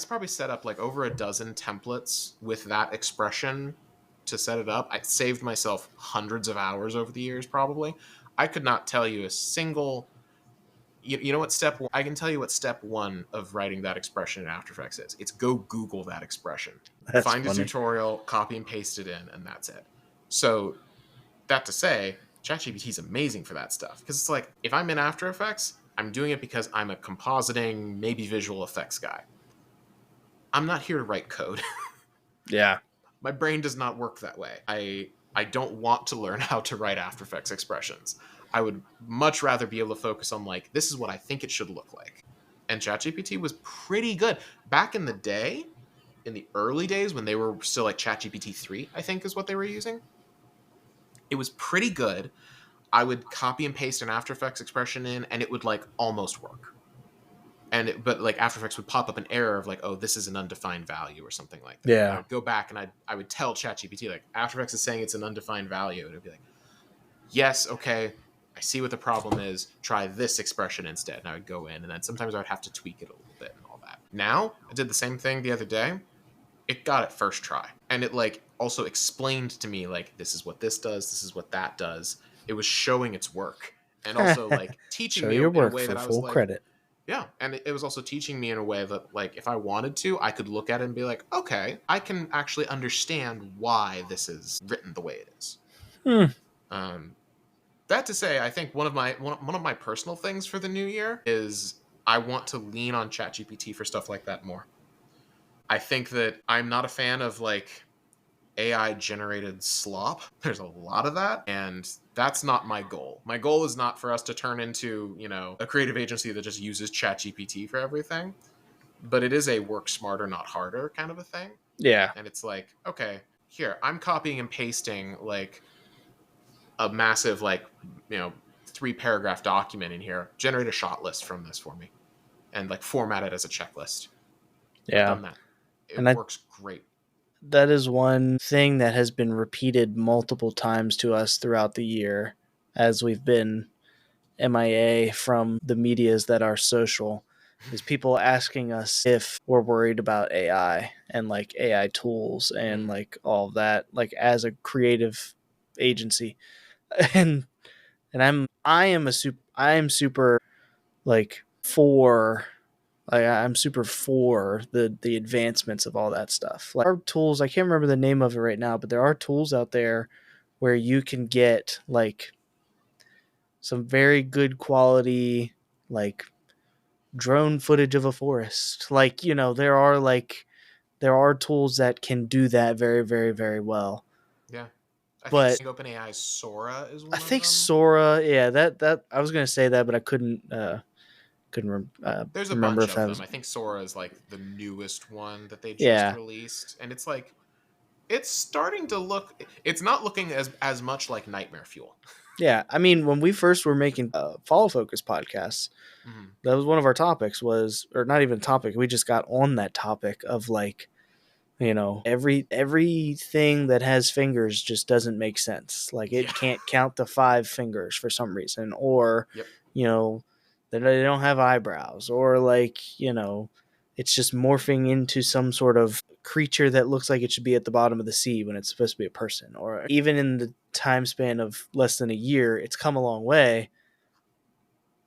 B: probably set up like over a dozen templates with that expression to set it up. I saved myself hundreds of hours over the years, probably. I could not tell you a single, you know what I can tell you what step one of writing that expression in After Effects is. It's go Google that expression.
A: That's
B: find
A: funny.
B: A tutorial, copy and paste it in, and that's it. So that to say, ChatGPT is amazing for that stuff. Because it's like, if I'm in After Effects, I'm doing it because I'm a compositing, maybe visual effects guy. I'm not here to write code.
A: Yeah.
B: My brain does not work that way. I don't want to learn how to write After Effects expressions. I would much rather be able to focus on like, this is what I think it should look like. And ChatGPT was pretty good. Back in the day, in the early days when they were still like ChatGPT 3, I think is what they were using. It was pretty good. I would copy and paste an After Effects expression in, and it would like almost work. But like After Effects would pop up an error of like, oh, this is an undefined value or something like that.
A: Yeah.
B: And I would go back and I would tell ChatGPT like, After Effects is saying it's an undefined value, and it'd be like, yes, okay, I see what the problem is. Try this expression instead. And I would go in, and then sometimes I would have to tweak it a little bit and all that. Now I did the same thing the other day. It got it first try, and it like also explained to me like, this is what this does, this is what that does. It was showing its work, and also like teaching me
A: your
B: in
A: work
B: a way
A: for
B: that I
A: full
B: was like,
A: credit.
B: yeah, and it was also teaching me in a way that like, if I wanted to, I could look at it and be like, okay, I can actually understand why this is written the way it is. That to say, I think one of my personal things for the new year is I want to lean on ChatGPT for stuff like that more. I think that I'm not a fan of like AI generated slop. There's a lot of that, and that's not my goal. My goal is not for us to turn into, a creative agency that just uses ChatGPT for everything. but it is a work smarter, not harder kind of a thing.
A: Yeah.
B: And it's like, okay, here, I'm copying and pasting like a massive, like, 3-paragraph document in here. Generate a shot list from this for me and like format it as a checklist. I've
A: Yeah.
B: done that. It
A: And
B: works great.
A: that is one thing that has been repeated multiple times to us throughout the year as we've been MIA from the medias that are social, is people asking us if we're worried about AI and like AI tools and like all of that, like as a creative agency. And I am super like for I'm super for the advancements of all that stuff. Like, there are tools, I can't remember the name of it right now, but there are tools out there where you can get like some very good quality like drone footage of a forest. Like, there are tools that can do that very, very, very well.
B: Yeah. I think
A: But
B: OpenAI's Sora is
A: I
B: one of
A: think
B: them.
A: Sora, yeah, that I was gonna say that, but I
B: There's a
A: remember
B: bunch
A: if I
B: of them.
A: was.
B: I think Sora is like the newest one that they just
A: Yeah,
B: released, and it's like it's starting to look. It's not looking as much like Nightmare Fuel.
A: yeah. I mean, when we first were making Follow Focus podcasts,
B: Mm-hmm.
A: that was one of our topics was, or not even a topic. We just got on that topic of like, everything that has fingers just doesn't make sense. Like it
B: Yeah.
A: can't count to 5 fingers for some reason, or
B: Yep.
A: you know, they don't have eyebrows, or like it's just morphing into some sort of creature that looks like it should be at the bottom of the sea when it's supposed to be a person. Or even in the time span of less than a year, it's come a long way.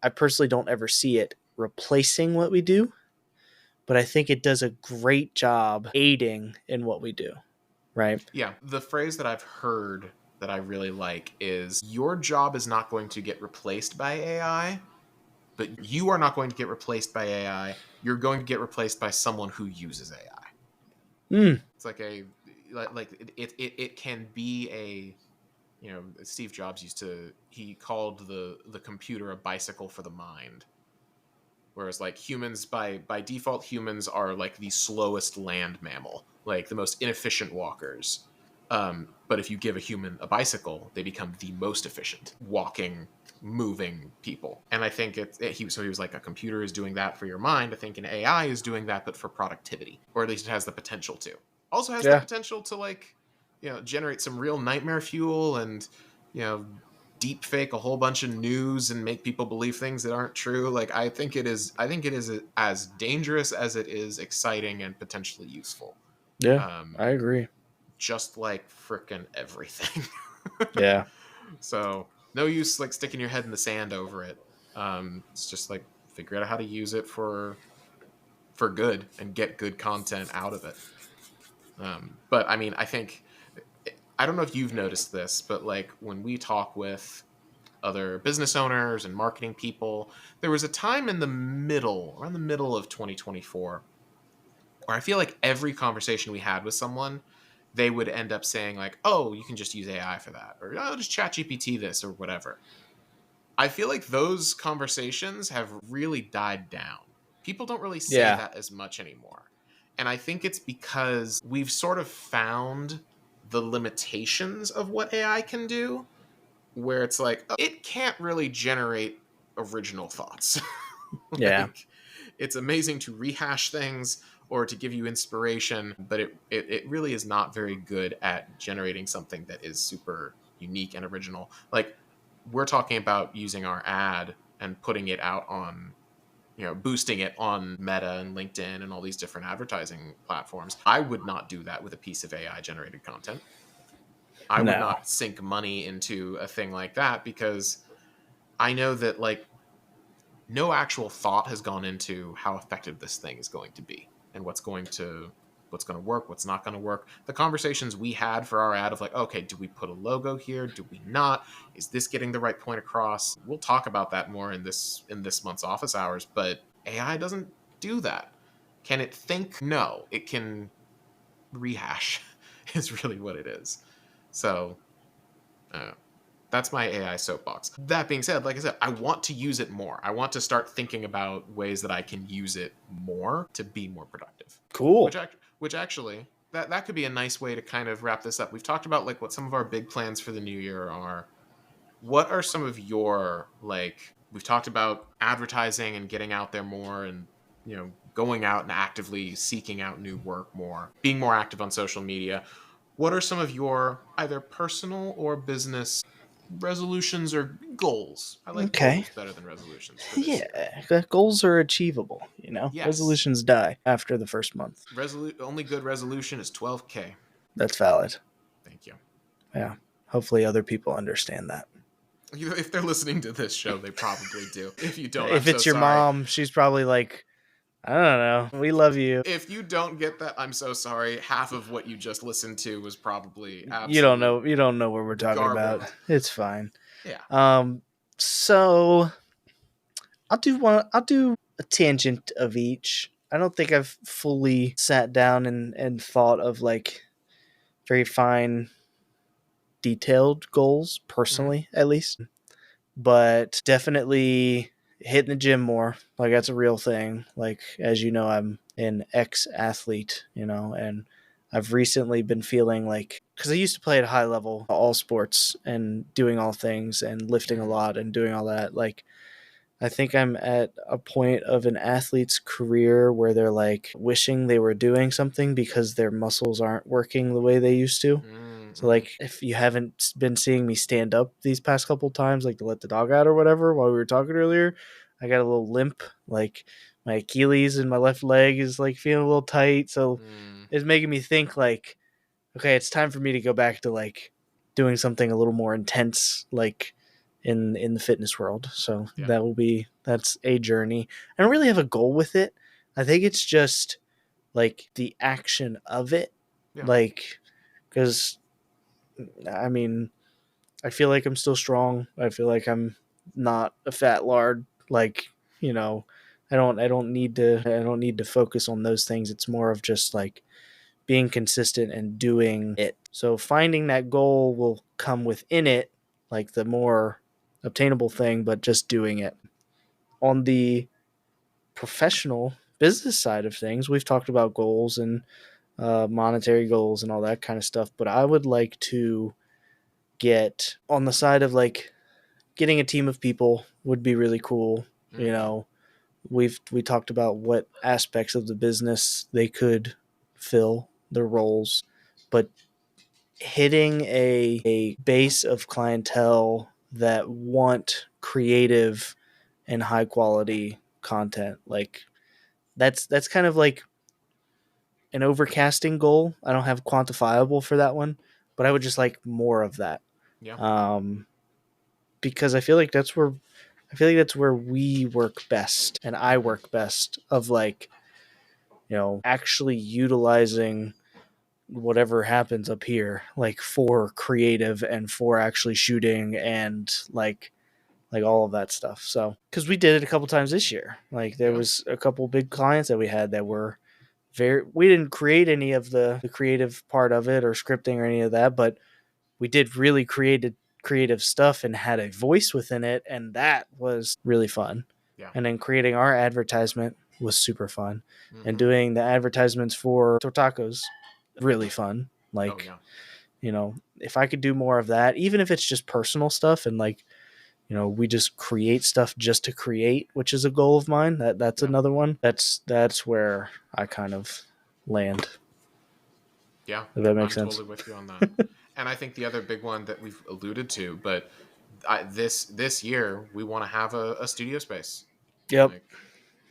A: I personally don't ever see it replacing what we do, but I think it does a great job aiding in what we do. Right.
B: Yeah. The phrase that I've heard that I really like is your job is not going to get replaced by AI, but you are not going to get replaced by AI. You're going to get replaced by someone who uses AI.
A: Mm.
B: It's like it can be a, Steve Jobs he called the computer a bicycle for the mind. Whereas like humans by default, humans are like the slowest land mammal, like the most inefficient walkers. But if you give a human a bicycle, they become the most efficient walking, moving people. And I think he was like, a computer is doing that for your mind. I think an AI is doing that, but for productivity, or at least it has the potential to. Also has the
A: Yeah.
B: potential to like, generate some real nightmare fuel and, deep fake a whole bunch of news and make people believe things that aren't true. Like I think it is as dangerous as it is exciting and potentially useful.
A: Yeah.
B: Um,
A: I agree.
B: just like frickin' everything.
A: Yeah.
B: So no use like sticking your head in the sand over it. It's just like figure out how to use it for good and get good content out of it. But I mean, I don't know if you've noticed this, but like when we talk with other business owners and marketing people, there was a time around the middle of 2024, where I feel like every conversation we had with someone, they would end up saying like, "Oh, you can just use AI for that," or "Oh, just chat GPT this," or whatever. I feel like those conversations have really died down. People don't really say
A: Yeah.
B: that as much anymore. And I think it's because we've sort of found the limitations of what AI can do, where it's like, oh, it can't really generate original thoughts.
A: Yeah.
B: Like, it's amazing to rehash things or to give you inspiration, but it really is not very good at generating something that is super unique and original. Like, we're talking about using our ad and putting it out on, boosting it on Meta and LinkedIn and all these different advertising platforms. I would not do that with a piece of AI generated content. I would
A: No.
B: not sink money into a thing like that because I know that like no actual thought has gone into how effective this thing is going to be and what's going to work, what's not going to work. The conversations we had for our ad of like, okay, do we put a logo here? Do we not? Is this getting the right point across? We'll talk about that more in this month's office hours, but AI doesn't do that. Can it think? No, it can rehash is really what it is. So That's my AI soapbox. That being said, like I said, I want to use it more. I want to start thinking about ways that I can use it more to be more productive.
A: Cool.
B: Which actually, that could be a nice way to kind of wrap this up. We've talked about like what some of our big plans for the new year are. What are some of your, like, we've talked about advertising and getting out there more and, you know, going out and actively seeking out new work more, being more active on social media. What are some of your either personal or business resolutions or goals? I like goals better than resolutions for this year.
A: Goals are achievable, you know.
B: Yes.
A: Resolutions die after the first month.
B: Only good resolution is 12K.
A: That's valid.
B: Thank you.
A: Yeah. Hopefully other people understand that.
B: If they're listening to this show, they probably do. If you don't,
A: if it's your mom, she's probably like, I don't know. We love you.
B: If you don't get that, I'm so sorry. Half of what you just listened to was probably absolutely
A: You don't know what we're talking
B: garbage.
A: about. It's fine.
B: Yeah.
A: So I'll do a tangent of each. I don't think I've fully sat down and thought of like very fine detailed goals personally, at least. But definitely hitting the gym more. Like that's a real thing. Like as you know, I'm an ex-athlete, you know, and I've recently been feeling like, because I used to play at a high level, all sports and doing all things and lifting a lot and doing all that. Like I think I'm at a point of an athlete's career where they're like wishing they were doing something because their muscles aren't working the way they used to. So like if you haven't been seeing me stand up these past couple times, like to let the dog out or whatever while we were talking earlier, I got a little limp. Like my Achilles and my left leg is like feeling a little tight. So it's making me think like, okay, it's time for me to go back to like doing something a little more intense, like in the fitness world. So that's a journey. I don't really have a goal with it. I think it's just like the action of it. Yeah. Like, because I mean, I feel like I'm still strong. I feel like I'm not a fat lard. Like, you know, I don't need to focus on those things. It's more of just like being consistent and doing it. So finding that goal will come within it, like the more obtainable thing, but just doing it. On the professional business side of things, we've talked about goals and monetary goals and all that kind of stuff, but I would like to get on the side of like getting a team of people would be really cool. You know, we talked about what aspects of the business they could fill their roles, but hitting a base of clientele that want creative and high quality content, like that's kind of like an overcasting goal. I don't have quantifiable for that one, but I would just like more of that.
B: Yeah.
A: Because I feel like that's where we work best and I work best, of like, you know, actually utilizing whatever happens up here, like for creative and for actually shooting and like all of that stuff. So, because we did it a couple times this year, like there was a couple big clients that we had that were we didn't create any of the creative part of it or scripting or any of that, but we did really creative stuff and had a voice within it, and that was really fun.
B: Yeah.
A: And then creating our advertisement was super fun. And doing the advertisements for Tortacos, really fun. Like, you know, if I could do more of that, even if it's just personal stuff and like, you know, we just create stuff just to create, which is a goal of mine. That's another one. That's where I kind of land.
B: Yeah.
A: If that makes sense.
B: I'm totally with you on that. And I think the other big one that we've alluded to, but this year we want to have a studio space.
A: Yep.
B: Like,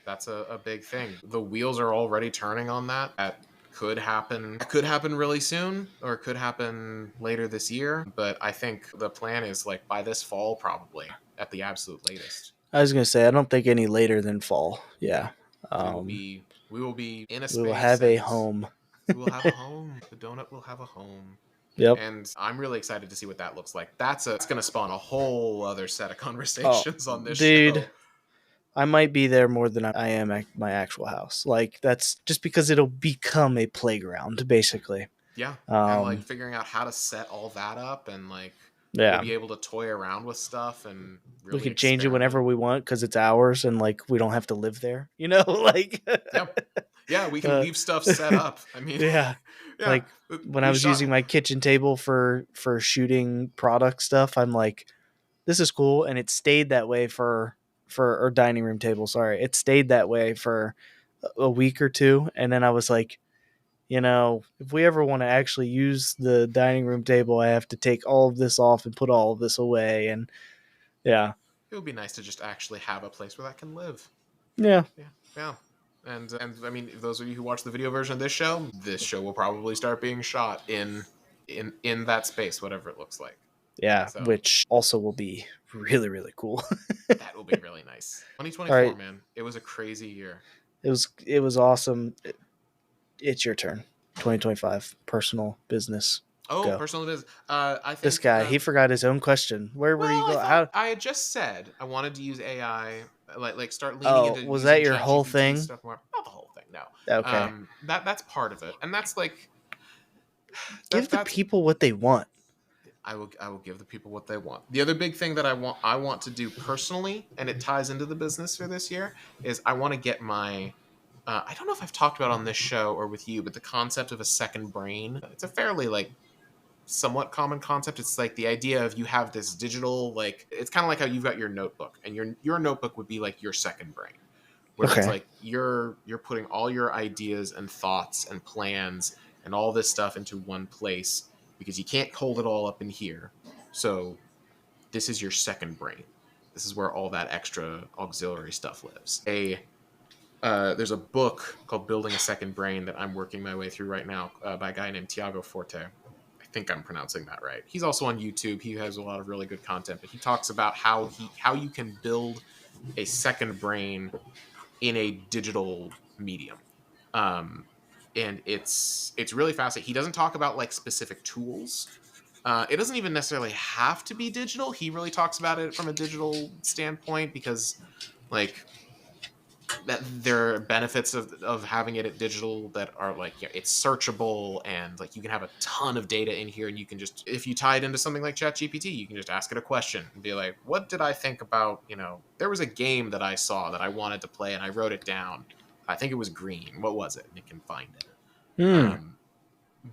B: that's a big thing. The wheels are already turning on that. That could happen. It could happen really soon, or it could happen later this year. But I think the plan is like by this fall, probably at the absolute latest.
A: I was gonna say I don't think any later than fall. Yeah.
B: We will be in a space.
A: We will have a home.
B: We will have a home. The donut will have a home.
A: Yep.
B: And I'm really excited to see what that looks like. It's going to spawn a whole other set of conversations on this show.
A: I might be there more than I am at my actual house. Like, that's just because it'll become a playground, basically.
B: Yeah. And like figuring out how to set all that up and like
A: Yeah.
B: We'll be able to toy around with stuff and really
A: we can change it whenever we want because it's ours and like we don't have to live there. Like
B: yeah, we can leave stuff set up. I mean,
A: yeah. Like when I was using my kitchen table for shooting product stuff, I'm like, this is cool, and it stayed that way for or dining room table. Sorry, it stayed that way for a week or two, and then I was like, if we ever want to actually use the dining room table, I have to take all of this off and put all of this away, and yeah,
B: it would be nice to just actually have a place where that can live.
A: Yeah.
B: And I mean, those of you who watch the video version of this show will probably start being shot in that space, whatever it looks like.
A: Yeah, so, which also will be really, really cool.
B: That will be really nice. 2024, right. Man, it was a crazy year.
A: It was awesome. It's your turn. 2025, personal business.
B: Oh, go. Personal business. I think
A: this guy, he forgot his own question. Where were you going?
B: I had just said I wanted to use AI, like start leaning into.
A: Was that your whole thing?
B: Stuff more. Not the whole thing, no.
A: Okay.
B: That's part of it, and that's like.
A: Give the people what they want.
B: I will give the people what they want. The other big thing that I want to do personally, and it ties into the business for this year, is I want to get my. I don't know if I've talked about on this show or with you, but the concept of a second brain. It's a fairly somewhat common concept. It's like the idea of you have this digital, it's kind of like how you've got your notebook, and your notebook would be like your second brain, where it's like you're putting all your ideas and thoughts and plans and all this stuff into one place because you can't hold it all up in here. So this is your second brain. This is where all that extra auxiliary stuff lives. There's a book called Building a Second Brain that I'm working my way through right now by a guy named Tiago Forte. I think I'm pronouncing that right. He's also on YouTube. He has a lot of really good content, but he talks about how you can build a second brain in a digital medium. And it's really fascinating. He doesn't talk about specific tools. It doesn't even necessarily have to be digital. He really talks about it from a digital standpoint because that there are benefits of having it at digital that are it's searchable and you can have a ton of data in here, and you can just, if you tie it into something like ChatGPT, you can just ask it a question and be like, what did I think about, there was a game that I saw that I wanted to play and I wrote it down. I think it was green. What was it? And it can find it.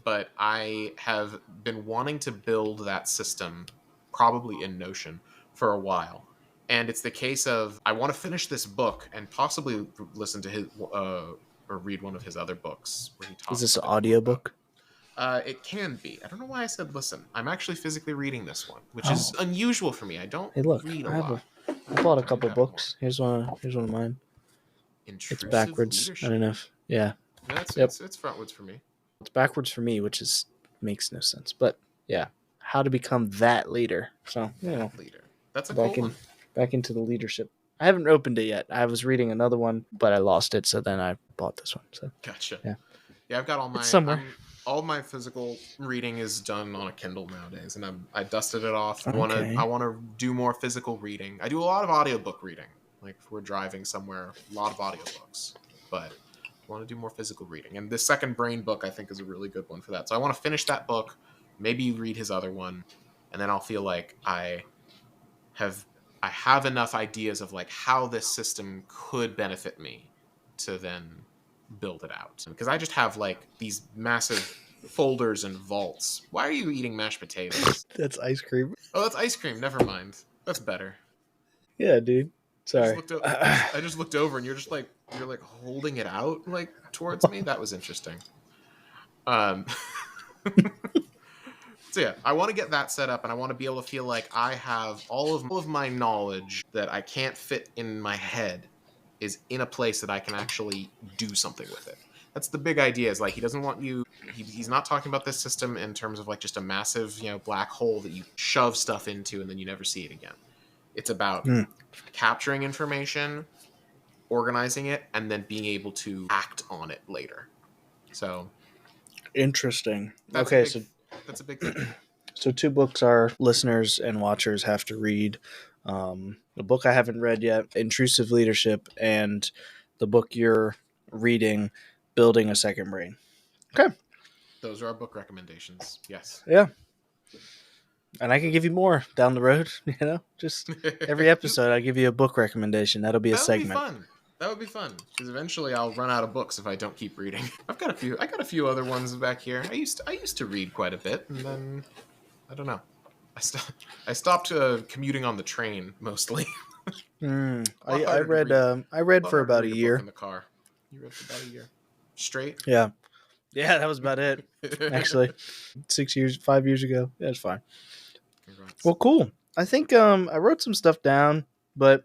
B: But I have been wanting to build that system probably in Notion for a while. And it's the case of I want to finish this book and possibly listen to his or read one of his other books where he talks.
A: Is this an audiobook?
B: It can be. I don't know why I said listen. I'm actually physically reading this one, which is unusual for me. I don't read a lot.
A: I bought a couple books. Here's one of mine. It's backwards. Leadership. I don't know if, yeah.
B: It's frontwards for me.
A: It's backwards for me, which makes no sense. But yeah, how to become that leader. So
B: leader. That's a cool one.
A: Back into the leadership. I haven't opened it yet. I was reading another one, but I lost it, so then I bought this one. So
B: gotcha.
A: Yeah,
B: I've got all my
A: it's somewhere.
B: All my physical reading is done on a Kindle nowadays, and I dusted it off. I want to do more physical reading. I do a lot of audiobook reading. If we're driving somewhere, a lot of audiobooks, but I want to do more physical reading. And this Second Brain book, I think, is a really good one for that. So I want to finish that book, maybe read his other one, and then I'll feel like I have enough ideas of how this system could benefit me to then build it out. Because I just have these massive folders and vaults. Why are you eating mashed potatoes?
A: That's ice cream.
B: Oh, that's ice cream. Never mind. That's better.
A: Yeah, dude. Sorry.
B: I just looked over and you're just you're holding it out towards me. That was interesting. So yeah, I want to get that set up, and I want to be able to feel like I have all of my knowledge that I can't fit in my head is in a place that I can actually do something with it. That's the big idea. Is he doesn't want you. He's not talking about this system in terms of just a massive black hole that you shove stuff into and then you never see it again. It's about capturing information, organizing it, and then being able to act on it later. So
A: interesting.
B: That's a big thing.
A: So 2 books our listeners and watchers have to read. The book I haven't read yet, Intrusive Leadership, and the book you're reading, Building a Second Brain. Okay.
B: Those are our book recommendations. Yes.
A: Yeah. And I can give you more down the road, just every episode I'll give you a book recommendation. That'll be a
B: That would be
A: segment.
B: fun. That would be fun because eventually I'll run out of books if I don't keep reading. I got a few other ones back here. I used to read quite a bit, and then I don't know. I stopped commuting on the train mostly.
A: I read for about a year
B: in the car. You read for about a year straight.
A: Yeah, that was about it. Actually, 5 years ago. Yeah, it's fine. Congrats. Well, cool. I think I wrote some stuff down, but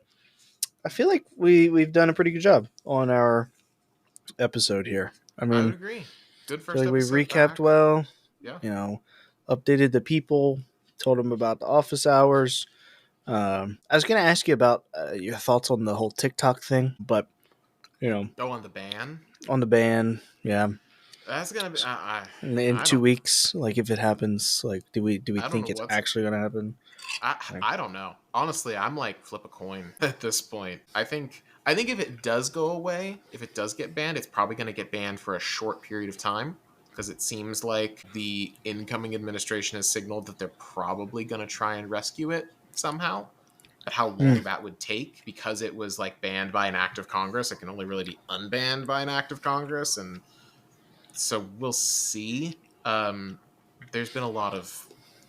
A: I feel like we've done a pretty good job on our episode here. I mean,
B: I would agree. Good first episode.
A: We recapped back. Well.
B: Yeah.
A: Updated the people, told them about the office hours. I was going to ask you about your thoughts on the whole TikTok thing, but
B: on the ban.
A: On the ban, yeah.
B: That's gonna be
A: in 2 weeks. Like if it happens, like do we think it's actually going to happen?
B: I don't know. Honestly, I'm like flip a coin at this point. I think if it does go away, if it does get banned, it's probably going to get banned for a short period of time because it seems like the incoming administration has signaled that they're probably going to try and rescue it somehow. But how long that would take because it was like banned by an act of Congress. It can only really be unbanned by an act of Congress, and so we'll see. There's been a lot of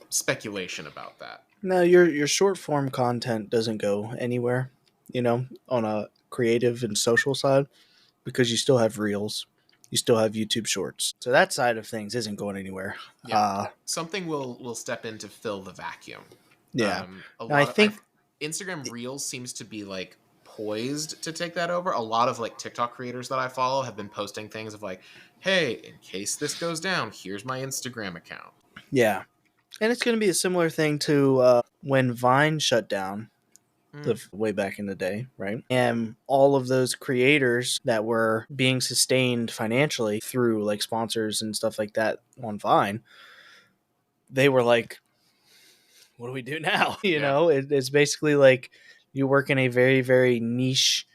B: speculation about that.
A: No, your short form content doesn't go anywhere, on a creative and social side, because you still have Reels, you still have YouTube Shorts. So that side of things isn't going anywhere.
B: Yeah. Something will step in to fill the vacuum.
A: Yeah. I think
B: Instagram Reels seems to be like poised to take that over. A lot of like TikTok creators that I follow have been posting things of like, hey, in case this goes down, here's my Instagram account.
A: Yeah. And it's going to be a similar thing to when Vine shut down way back in the day, right? And all of those creators that were being sustained financially through like sponsors and stuff like that on Vine, they were like, what do we do now? You know, it's basically like you work in a very, very niche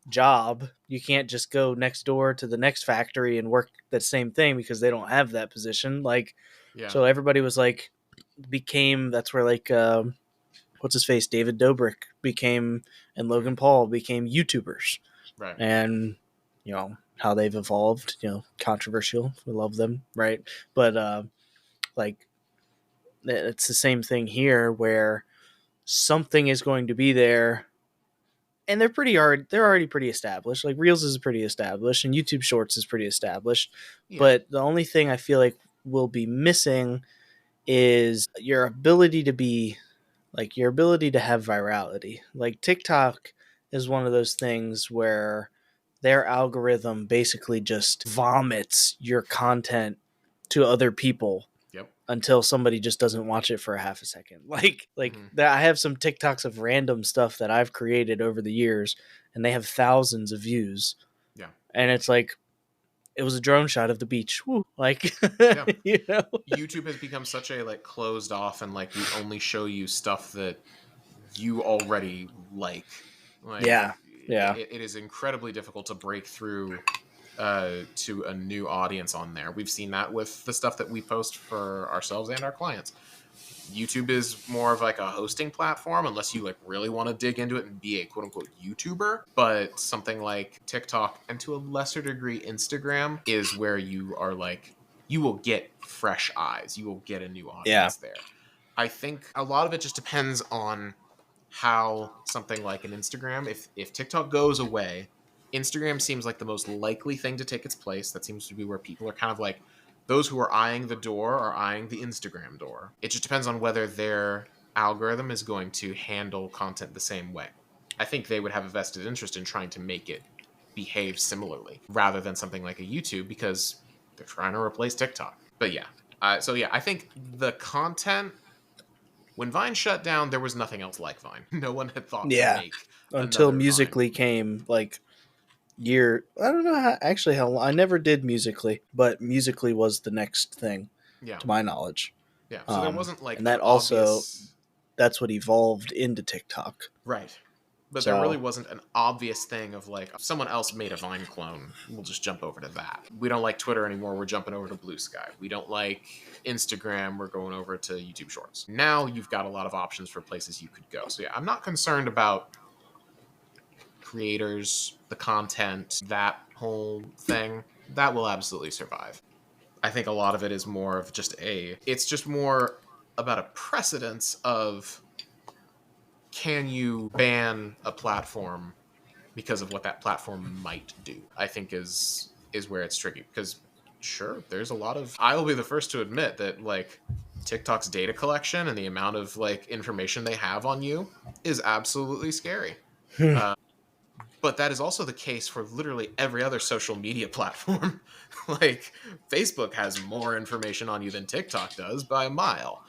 A: job. You can't just go next door to the next factory and work that same thing because they don't have that position. Like, so everybody was like, that's where like, what's his face? David Dobrik became, and Logan Paul became YouTubers.
B: Right.
A: And, how they've evolved, controversial. We love them. Right. But, like, it's the same thing here where something is going to be there, and they're already pretty established. Like Reels is pretty established and YouTube Shorts is pretty established. Yeah. But the only thing I feel like will be missing is your ability to have virality. Like TikTok is one of those things where their algorithm basically just vomits your content to other people. Until somebody just doesn't watch it for a half a second. Like I have some TikToks of random stuff that I've created over the years, and they have thousands of views.
B: Yeah.
A: And it's like, it was a drone shot of the beach. Woo. Like,
B: YouTube has become such a like closed off and like we only show you stuff that you already like.
A: Yeah.
B: It is incredibly difficult to break through to a new audience on there. We've seen that with the stuff that we post for ourselves and our clients. YouTube is more of like a hosting platform unless you like really want to dig into it and be a quote unquote YouTuber. But something like TikTok and to a lesser degree Instagram is where you are like, you will get fresh eyes. You will get a new audience there. I think a lot of it just depends on how something like an Instagram, if TikTok goes away, Instagram seems like the most likely thing to take its place. That seems to be where people are kind of like, those who are eyeing the door are eyeing the Instagram door. It just depends on whether their algorithm is going to handle content the same way. I think they would have a vested interest in trying to make it behave similarly rather than something like a YouTube because they're trying to replace TikTok. But I think the content, when Vine shut down, there was nothing else like Vine. No one had thought to make
A: until Musical.ly came like I don't know how I never did Musical.ly, but Musical.ly was the next thing to my knowledge.
B: Yeah, so there wasn't like,
A: and that also that's what evolved into TikTok.
B: Right. But there really wasn't an obvious thing of like, if someone else made a Vine clone, we'll just jump over to that. We don't like Twitter anymore, we're jumping over to Blue Sky. We don't like Instagram, we're going over to YouTube Shorts. Now you've got a lot of options for places you could go. So yeah, I'm not concerned about creators, the content, that whole thing. That will absolutely survive. I think a lot of it is more of just it's just more about a precedence of, can you ban a platform because of what that platform might do? I think is where it's tricky, because sure, there's a lot of, I will be the first to admit that like TikTok's data collection and the amount of like information they have on you is absolutely scary. But that is also the case for literally every other social media platform. Like Facebook has more information on you than TikTok does by a mile.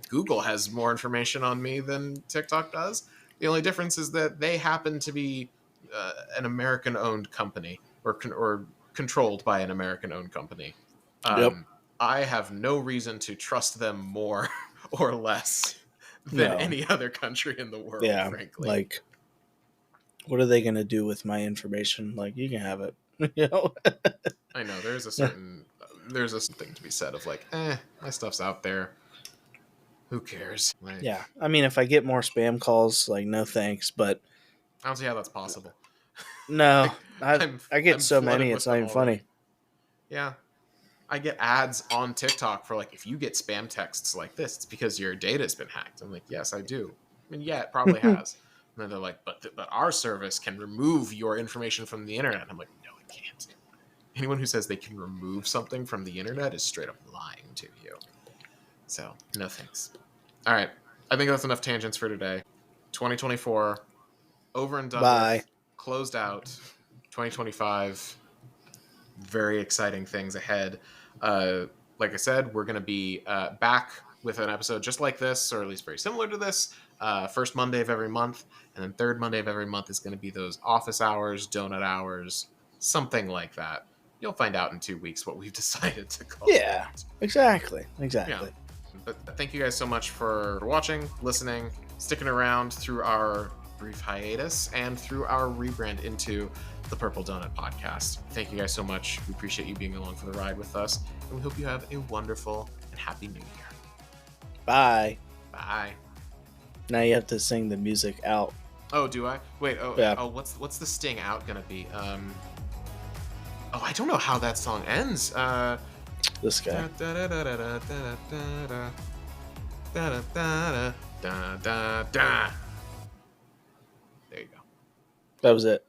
B: Google has more information on me than TikTok does. The only difference is that they happen to be an American-owned company, or controlled by an American-owned company.
A: Yep.
B: I have no reason to trust them more or less than any other country in the world, frankly.
A: Like, what are they going to do with my information? Like, you can have it.
B: I know there's a certain there's a thing to be said of like, my stuff's out there. Who cares? Like,
A: yeah, I mean, if I get more spam calls, like, no thanks. But
B: I don't see how that's possible.
A: No,
B: like,
A: I get so many, it's not even funny.
B: Yeah, I get ads on TikTok for like, if you get spam texts like this, it's because your data's been hacked. I'm like, yes, I do. I mean, yeah, it probably has. And then they're like, but our service can remove your information from the internet. I'm like, no, it can't. Anyone who says they can remove something from the internet is straight up lying to you. So, no thanks. All right. I think that's enough tangents for today. 2024, over and done with, closed out. 2025, very exciting things ahead. Like I said, we're going to be back with an episode just like this, or at least very similar to this, first Monday of every month. And then third Monday of every month is going to be those office hours, donut hours, something like that. You'll find out in 2 weeks what we've decided to call it.
A: Yeah, exactly. Yeah.
B: But thank you guys so much for watching, listening, sticking around through our brief hiatus and through our rebrand into the Purple Donut Podcast. Thank you guys so much. We appreciate you being along for the ride with us, and we hope you have a wonderful and happy new year.
A: Bye.
B: Bye.
A: Now you have to sing the music out.
B: Oh, do I? Wait,
A: yeah.
B: What's the sting out gonna be? I don't know how that song ends.
A: This guy. There you go. That was it.